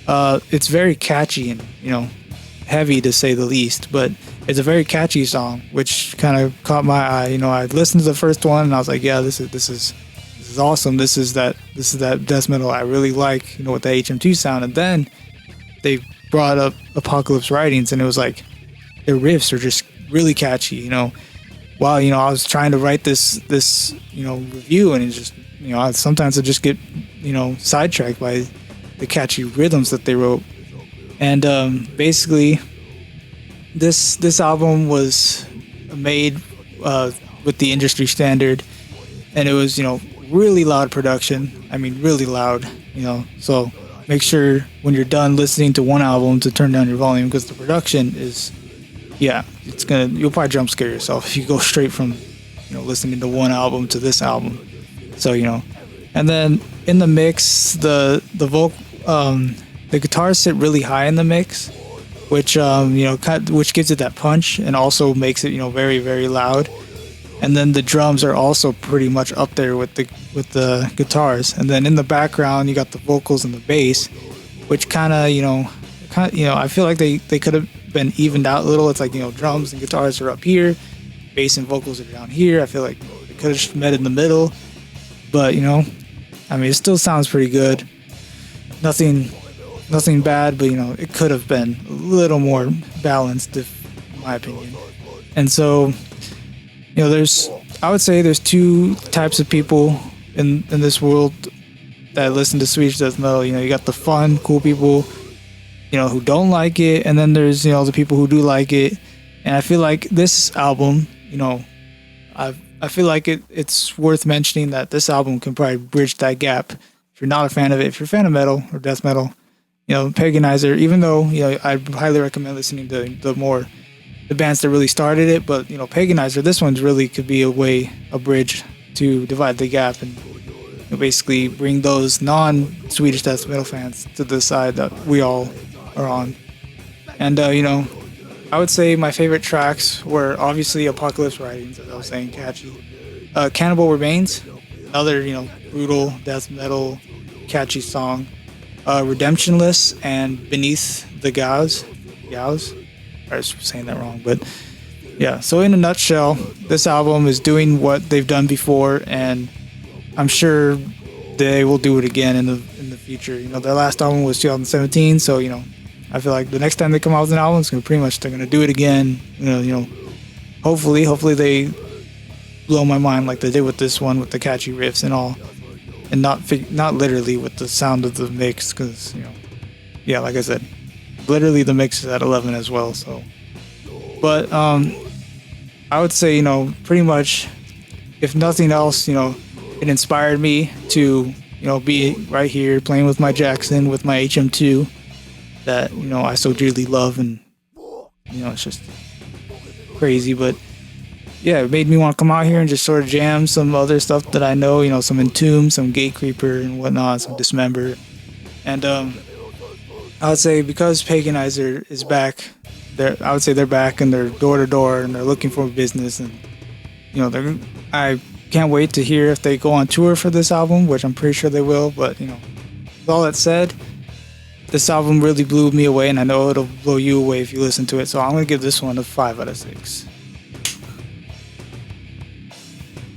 Speaker 2: it's very catchy and, you know, heavy to say the least, but it's a very catchy song, which kind of caught my eye. You know, I listened to the first one and I was like, yeah, this is awesome. This is that death metal I really like, you know, with the HM2 sound. And then they brought up Apocalypse Writings, and it was like their riffs are just really catchy. You know, while, you know, I was trying to write this you know, review, and it's just, you know, sometimes I just get, you know, sidetracked by the catchy rhythms that they wrote. And basically this album was made with the industry standard, and it was, you know, really loud production. I mean, really loud, you know. So make sure when you're done listening to one album to turn down your volume, because the production is, yeah, you'll probably jump scare yourself if you go straight from, you know, listening to one album to this album. So, you know, and then in the mix, the guitars sit really high in the mix, which you know, which gives it that punch and also makes it, you know, very, very loud. And then the drums are also pretty much up there with the guitars. And then in the background, you got the vocals and the bass, which kind of, you know, I feel like they could have been evened out a little. It's like, you know, drums and guitars are up here, bass and vocals are down here. I feel like they could have just met in the middle. But, you know, I mean, it still sounds pretty good. Nothing bad, but, you know, it could have been a little more balanced, in my opinion. And so, you know, I would say there's two types of people in this world that listen to Swedish death metal. You know, you got the fun, cool people, you know, who don't like it, and then there's, you know, the people who do like it. And I feel like this album, you know, I feel like it's worth mentioning that this album can probably bridge that gap. If you're not a fan of it, if you're a fan of metal or death metal, you know, Paganizer, even though, you know, I highly recommend listening to the bands that really started it, but, you know, Paganizer, this one's really could be a bridge to divide the gap and, you know, basically bring those non-Swedish death metal fans to the side that we all are on. And, you know, I would say my favorite tracks were obviously Apocalypse Writings, as I was saying, catchy. Cannibal Remains, another, you know, brutal death metal, catchy song. Redemptionless and Beneath the Gauze. I was saying that wrong, but yeah. So in a nutshell, this album is doing what they've done before, and I'm sure they will do it again in the future. You know, their last album was 2017, so you know, I feel like the next time they come out with an album, it's gonna pretty much they're gonna do it again. You know, hopefully they blow my mind like they did with this one with the catchy riffs and all, and not literally with the sound of the mix, because you know, yeah, like I said, literally the mix is at 11 as well. So, but I would say, you know, pretty much, if nothing else, you know, it inspired me to, you know, be right here playing with my Jackson, with my HM2 that, you know, I so dearly love, and you know, it's just crazy. But yeah, it made me want to come out here and just sort of jam some other stuff that I know, you know, some Entombed, some Gatecreeper and whatnot, some Dismember. And I would say because Paganizer is back, I would say they're back and they're door to door and they're looking for business, and you know, I can't wait to hear if they go on tour for this album, which I'm pretty sure they will. But you know, with all that said, this album really blew me away, and I know it'll blow you away if you listen to it. So I'm gonna give this one a 5 out of 6.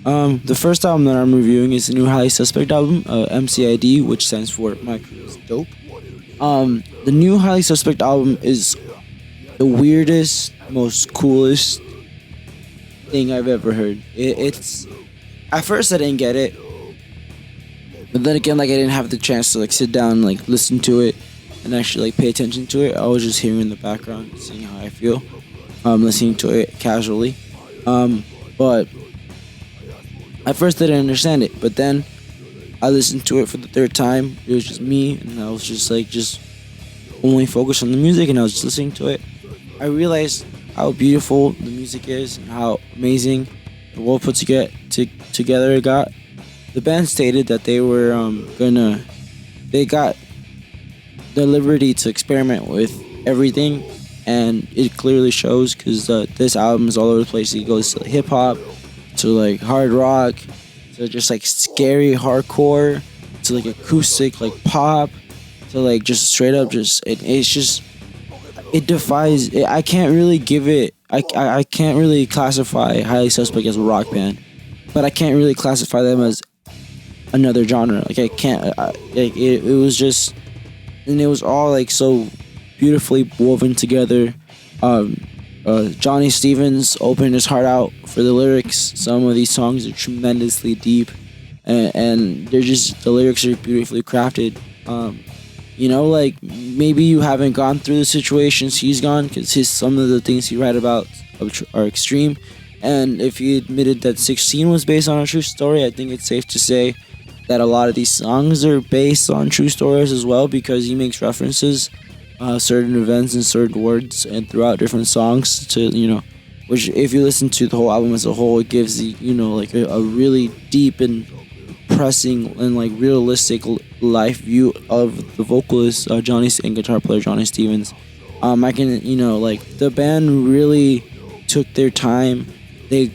Speaker 4: The first album that I'm reviewing is the new Highly Suspect album, MCID, which stands for My Crew is Dope. The new Highly Suspect album is the weirdest, most coolest thing I've ever heard. It's at first I didn't get it, but then again, like I didn't have the chance to like sit down and like listen to it and actually like pay attention to it. I was just hearing in the background, seeing how I feel, listening to it casually. But at first I didn't understand it, but then I listened to it for the third time. It was just me, and I was just like only focused on the music, and I was just listening to it. I realized how beautiful the music is and how amazing and well put together it got. The band stated that they were they got the liberty to experiment with everything, and it clearly shows, because this album is all over the place. It goes to hip hop, to like hard rock, to just like scary hardcore, to like acoustic like pop, to like just straight up it's just, it defies it. I can't really give it, I can't really classify Highly Suspect as a rock band, but I can't really classify them as another genre. Like I can't, it was just, and it was all like so beautifully woven together. Johnny Stevens opened his heart out for the lyrics. Some of these songs are tremendously deep, and they're just, the lyrics are beautifully crafted. You know, like maybe you haven't gone through the situations he's gone, because some of the things he write about are extreme. And if he admitted that 16 was based on a true story, I think it's safe to say that a lot of these songs are based on true stories as well, because he makes references certain events and certain words and throughout different songs to, you know, which if you listen to the whole album as a whole, it gives the, you know, like a really deep and pressing and like realistic life view of the vocalist Johnny and guitar player Johnny Stevens. I can, you know, like the band really took their time. They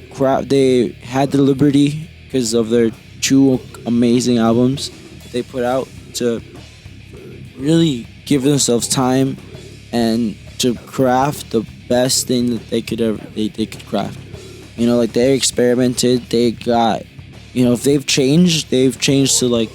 Speaker 4: had the liberty, because of their 2 amazing albums that they put out, to really give themselves time and to craft the best thing that they could ever they could craft. You know, like they experimented, they got, you know, if they've changed to like,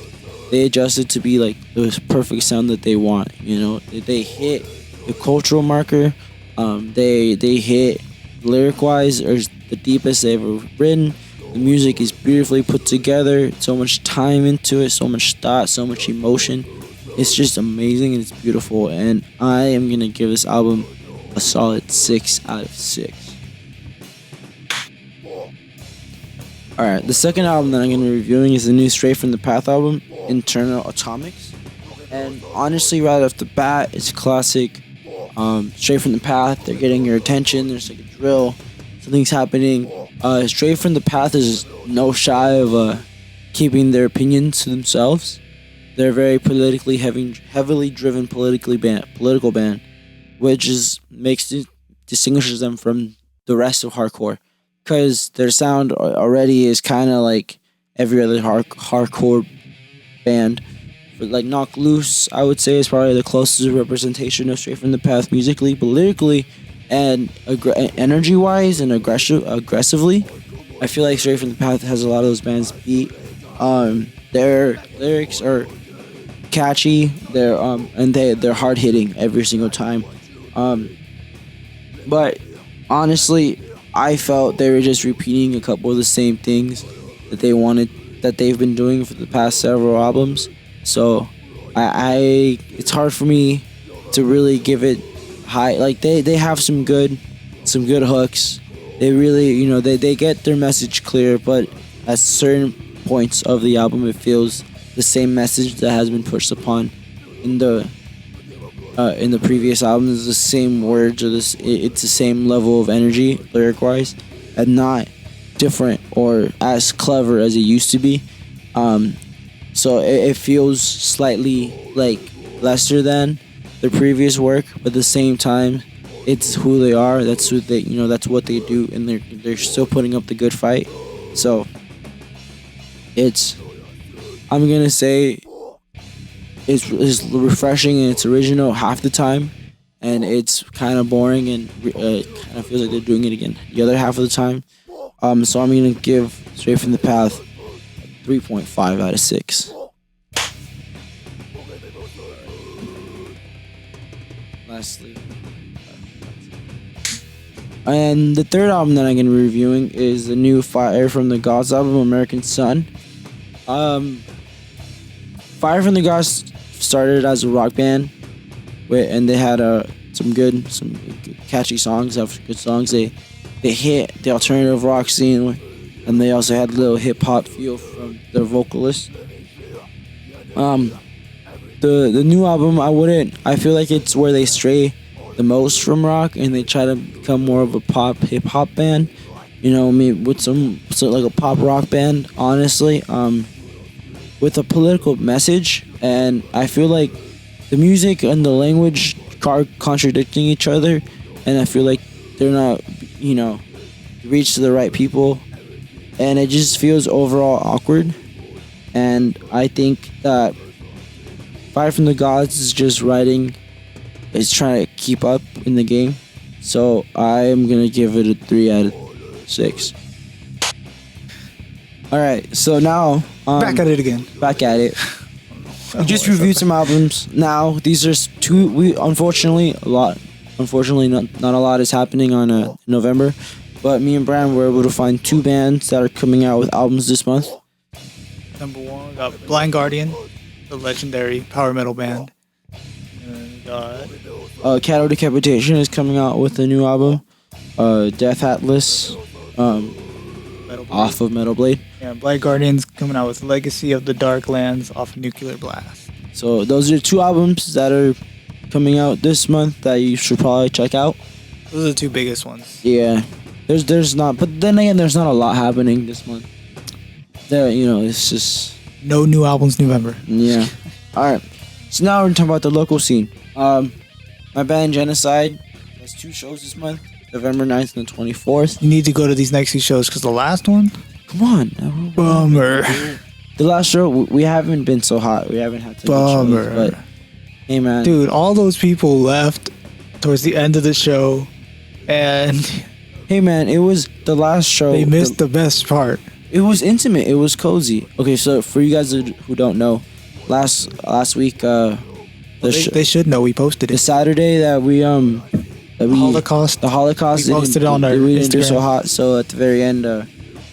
Speaker 4: they adjusted to be like the perfect sound that they want. You know, they hit the cultural marker. They hit lyric wise or the deepest they've ever written. The music is beautifully put together. So much time into it, so much thought, so much emotion. It's just amazing and it's beautiful, and I am gonna give this album a solid 6 out of 6. Alright, the second album that I'm gonna be reviewing is the new Straight From The Path album, Internal Atomics. And honestly, right off the bat, it's classic. Straight From The Path, they're getting your attention, there's like a drill, something's happening. Straight From The Path is no shy of keeping their opinions to themselves. They're very politically heavily driven political band, which distinguishes them from the rest of hardcore, because their sound already is kind of like every other hardcore band. But like Knock Loose, I would say, is probably the closest representation of Straight From The Path musically, but lyrically, and energy wise and aggressively, I feel like Straight from the Path has a lot of those bands beat. Their lyrics are catchy. They're hard hitting every single time. But honestly, I felt they were just repeating a couple of the same things that they've been doing for the past several albums. So I it's hard for me to really give it high. Like they have some good hooks. They really, they get their message clear, but at certain points of the album it feels the same message that has been pushed upon in the previous albums. The same words, or it's the same level of energy lyric wise, and not different or as clever as it used to be. So it feels slightly like lesser than the previous work, but at the same time, it's who they are. That's who they, that's what they do, and they're still putting up the good fight. So I'm gonna say it's refreshing and it's original half the time, and it's kind of boring and kind of feels like they're doing it again the other half of the time. So I'm gonna give Straight from the Path 3.5 out of 6. Lastly, and the third album that I'm gonna be reviewing is the new Fire from the Gods album, American Sun. Fire from the Gods started as a rock band, and they had some good catchy songs, have good songs. They hit the alternative rock scene, and they also had a little hip hop feel from their vocalist. The new album, I feel like it's where they stray the most from rock, and they try to become more of a pop hip hop band. Maybe with like a pop rock band, honestly. With a political message, and I feel like the music and the language are contradicting each other, and I feel like they're not, reach to the right people, and it just feels overall awkward. And I think that Fire from the Gods is trying to keep up in the game, so I am gonna give it a 3 out of 6. All right, so now
Speaker 2: Back at it again.
Speaker 4: Back at it. We just reviewed some albums. Now these are two. Unfortunately not a lot is happening on November, but me and Brian were able to find 2 bands that are coming out with albums this month.
Speaker 2: Number 1, we got Blind Guardian, the legendary power metal band. And we got
Speaker 4: Cattle Decapitation is coming out with a new album. Death Atlas, off of Metal Blade.
Speaker 2: Yeah, Blind Guardian's coming out with Legacy of the Dark Lands off Nuclear Blast.
Speaker 4: So those are 2 albums that are coming out this month that you should probably check out.
Speaker 2: Those are the 2 biggest ones.
Speaker 4: Yeah, there's not, but then again, there's not a lot happening this month. It's just
Speaker 2: no new albums November.
Speaker 4: Yeah. All right. So now we're gonna talk about the local scene. My band Genocide has 2 shows this month, November 9th and the 24th.
Speaker 2: You need to go to these next 2 shows because the last one,
Speaker 4: come on,
Speaker 2: bummer.
Speaker 4: The last show we haven't been so hot. We haven't had to
Speaker 2: bummer.
Speaker 4: Shows, but hey man,
Speaker 2: dude, all those people left towards the end of the show, and
Speaker 4: hey man, it was the last show.
Speaker 2: They missed the best part.
Speaker 4: It was intimate. It was cozy. Okay, so for you guys who don't know, last week,
Speaker 2: they should know. We posted it.
Speaker 4: The Saturday that we
Speaker 2: the Holocaust.
Speaker 4: The Holocaust.
Speaker 2: We posted it on our
Speaker 4: We didn't do
Speaker 2: Instagram.
Speaker 4: so hot. So at the very end,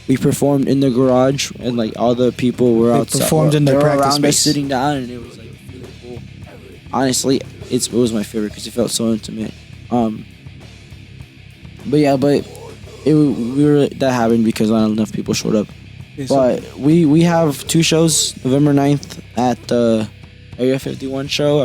Speaker 4: we performed in the garage, and like all the people were outside.
Speaker 2: Performed in their practice
Speaker 4: around us,
Speaker 2: space.
Speaker 4: sitting down, and it was like really cool. Honestly, it was my favorite because it felt so intimate. That happened because not enough people showed up.
Speaker 2: Yes,
Speaker 4: But we have 2 shows, November 9th at the Area 51 show.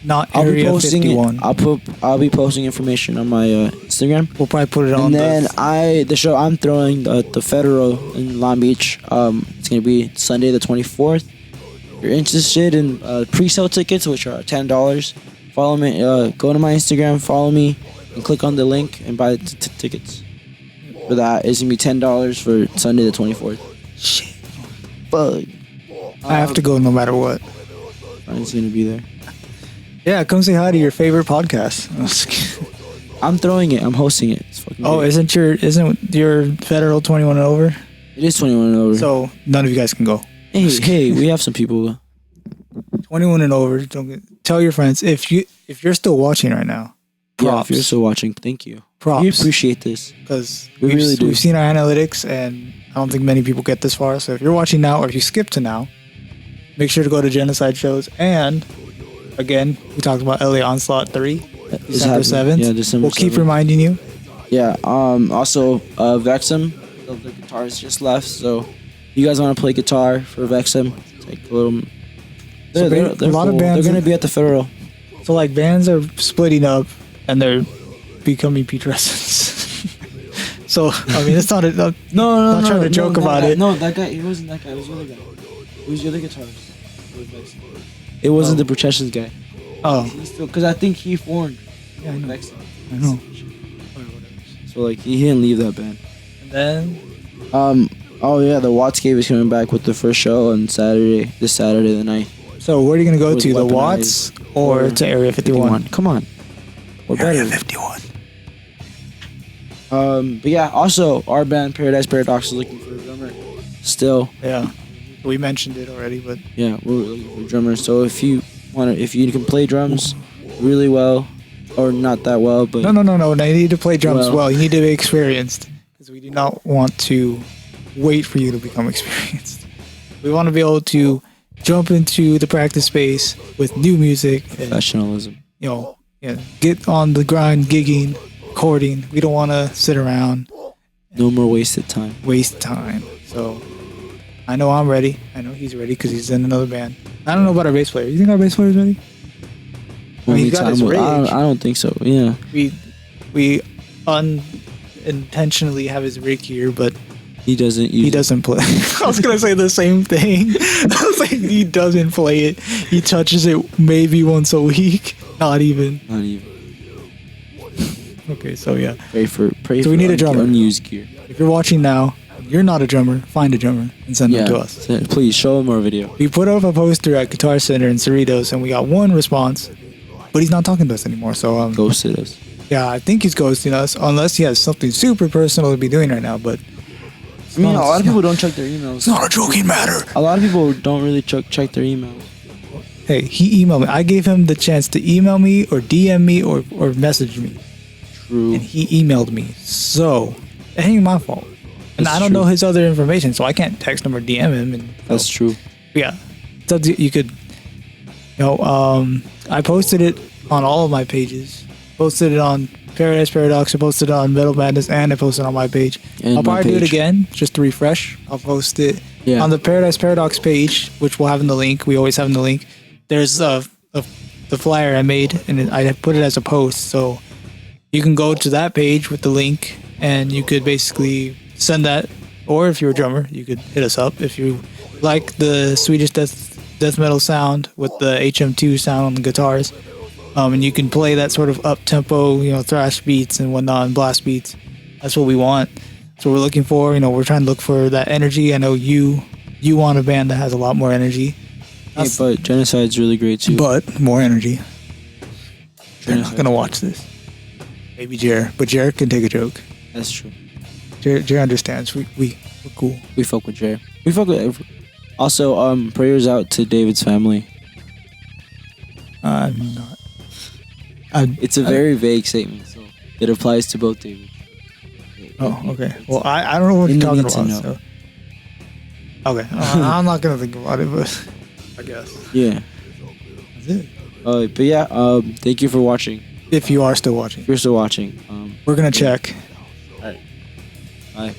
Speaker 2: Not Area 51.
Speaker 4: I'll be posting information on my Instagram.
Speaker 2: We'll probably put it on.
Speaker 4: And then the show I'm throwing at the Federal in Long Beach. It's gonna be Sunday the 24th. If you're interested in pre-sale tickets, which are $10, follow me. Go to my Instagram, follow me, and click on the link and buy the tickets. For that, it's gonna be $10 for Sunday the 24th.
Speaker 2: Shit.
Speaker 4: Fuck.
Speaker 2: I have to go no matter what.
Speaker 4: Brian's gonna be there.
Speaker 2: Yeah, come say hi to your favorite podcast.
Speaker 4: I'm throwing it. I'm hosting it. It's fucking
Speaker 2: Oh,
Speaker 4: great.
Speaker 2: isn't your federal 21 and over?
Speaker 4: It is 21 and over.
Speaker 2: So none of you guys can go.
Speaker 4: hey, we have some people.
Speaker 2: 21 and over. Tell your friends if you're still watching right now.
Speaker 4: Yeah,
Speaker 2: Props.
Speaker 4: if you're still watching, thank you.
Speaker 2: Props.
Speaker 4: We appreciate this.
Speaker 2: Because
Speaker 4: We really do.
Speaker 2: We've seen our analytics, and I don't think many people get this far. So if you're watching now, or if you skip to now, make sure to go to Genocide Shows. And again, we talked about LA Onslaught 3, December 7th.
Speaker 4: Yeah, December
Speaker 2: We'll keep
Speaker 4: 7th.
Speaker 2: reminding you.
Speaker 4: Yeah. Also, Vexum, the guitars just left. So, you guys want to play guitar for Vexum? Take a little.
Speaker 2: So
Speaker 4: They're
Speaker 2: a lot of
Speaker 4: cool.
Speaker 2: bands
Speaker 4: They're gonna be at the Federal.
Speaker 2: So like bands are splitting up, and they're becoming putrescents. So I mean, it's not a.
Speaker 4: No,
Speaker 2: Not trying to joke about it.
Speaker 4: No, that guy. It wasn't that guy. It was the other guy. It was the other guitarist. It wasn't the Processions guy.
Speaker 2: Oh,
Speaker 4: Because I think he formed
Speaker 2: yeah, I know.
Speaker 4: Vexum.
Speaker 2: I know.
Speaker 4: So like he didn't leave that band.
Speaker 2: And then
Speaker 4: Oh yeah, the Wattscape is coming back with the first show on Saturday. This Saturday the 9th.
Speaker 2: so where are you gonna go
Speaker 4: With
Speaker 2: to? The
Speaker 4: Weaponized
Speaker 2: Watts or to Area 51?
Speaker 4: Come on. We're
Speaker 2: Area
Speaker 4: better.
Speaker 2: 51.
Speaker 4: But yeah, also our band Paradise Paradox is looking for a drummer. Still,
Speaker 2: Yeah, we mentioned it already, but
Speaker 4: yeah, we're looking for a drummer. So if you can play drums really well, or not that well, but
Speaker 2: no. They need to play drums
Speaker 4: Well-
Speaker 2: well. You need to be experienced because we do not want to wait for you to become experienced. We want to be able to jump into the practice space with new music and
Speaker 4: professionalism.
Speaker 2: get on the grind, gigging, recording. We don't want to sit around,
Speaker 4: No more wasted time.
Speaker 2: waste time. So I know I'm ready. I know he's ready because he's in another band. I don't know about our bass player. You think our bass player is ready? I mean, he's got his rage.
Speaker 4: I don't think so. Yeah,
Speaker 2: We unintentionally have his rig here, but
Speaker 4: he doesn't.
Speaker 2: he doesn't play. I was gonna say the same thing. I was like, he doesn't play it. He touches it maybe once a week. Not even.
Speaker 4: Not even.
Speaker 2: Okay, so yeah.
Speaker 4: Pray for.
Speaker 2: So we need a drummer.
Speaker 4: Unused gear.
Speaker 2: If you're watching now, you're not a drummer. Find a drummer and send them to us.
Speaker 4: Please show him our video.
Speaker 2: We put up a poster at Guitar Center in Cerritos, and we got one response, but he's not talking to us anymore. So
Speaker 4: Ghosted us.
Speaker 2: yeah, I think he's ghosting us, unless he has something super personal to be doing right now. But
Speaker 4: I mean, a lot of people don't check their emails.
Speaker 2: it's not a joking matter.
Speaker 4: A lot of people don't really check their emails.
Speaker 2: Hey, he emailed me. I gave him the chance to email me or DM me or message me,
Speaker 4: True.
Speaker 2: and he emailed me. So it ain't my fault. And
Speaker 4: That's
Speaker 2: I don't
Speaker 4: true.
Speaker 2: know his other information, so I can't text him or DM him. And
Speaker 4: That's true.
Speaker 2: yeah, so you could, I posted it on all of my pages. Posted it on Paradise Paradox. I posted it on Metal Madness, and I posted it on my page.
Speaker 4: And
Speaker 2: I'll
Speaker 4: my
Speaker 2: probably do it
Speaker 4: page.
Speaker 2: again just to refresh. I'll post it
Speaker 4: Yeah.
Speaker 2: on the Paradise Paradox page, which we'll have in the link. We always have in the link. There's the flyer I made, and I put it as a post, so you can go to that page with the link, and you could basically send that. Or if you're a drummer, you could hit us up if you like the Swedish death metal sound with the HM2 sound on the guitars. And you can play that sort of up tempo, thrash beats and whatnot, and blast beats. That's what we want. That's what we're looking for. We're trying to look for that energy. I know you want a band that has a lot more energy.
Speaker 4: Hey, but Genocide's really great too.
Speaker 2: But more energy. They're not
Speaker 4: Genocide.
Speaker 2: gonna watch this. Maybe Jer, but Jer can take a joke.
Speaker 4: That's true.
Speaker 2: Jer understands. We're cool.
Speaker 4: We fuck with Jay. We fuck with. Also, prayers out to David's family.
Speaker 2: I'm not.
Speaker 4: It's a very vague statement, so it applies to both David.
Speaker 2: Oh, okay. Well, I don't know what
Speaker 4: You
Speaker 2: you're talking
Speaker 4: need to
Speaker 2: about.
Speaker 4: know.
Speaker 2: So. Okay. I'm not gonna think about it, but I guess
Speaker 4: Yeah.
Speaker 2: that's it.
Speaker 4: But yeah. Thank you for watching.
Speaker 2: If you are still watching,
Speaker 4: If you're still watching.
Speaker 2: we're gonna check.
Speaker 4: Bye.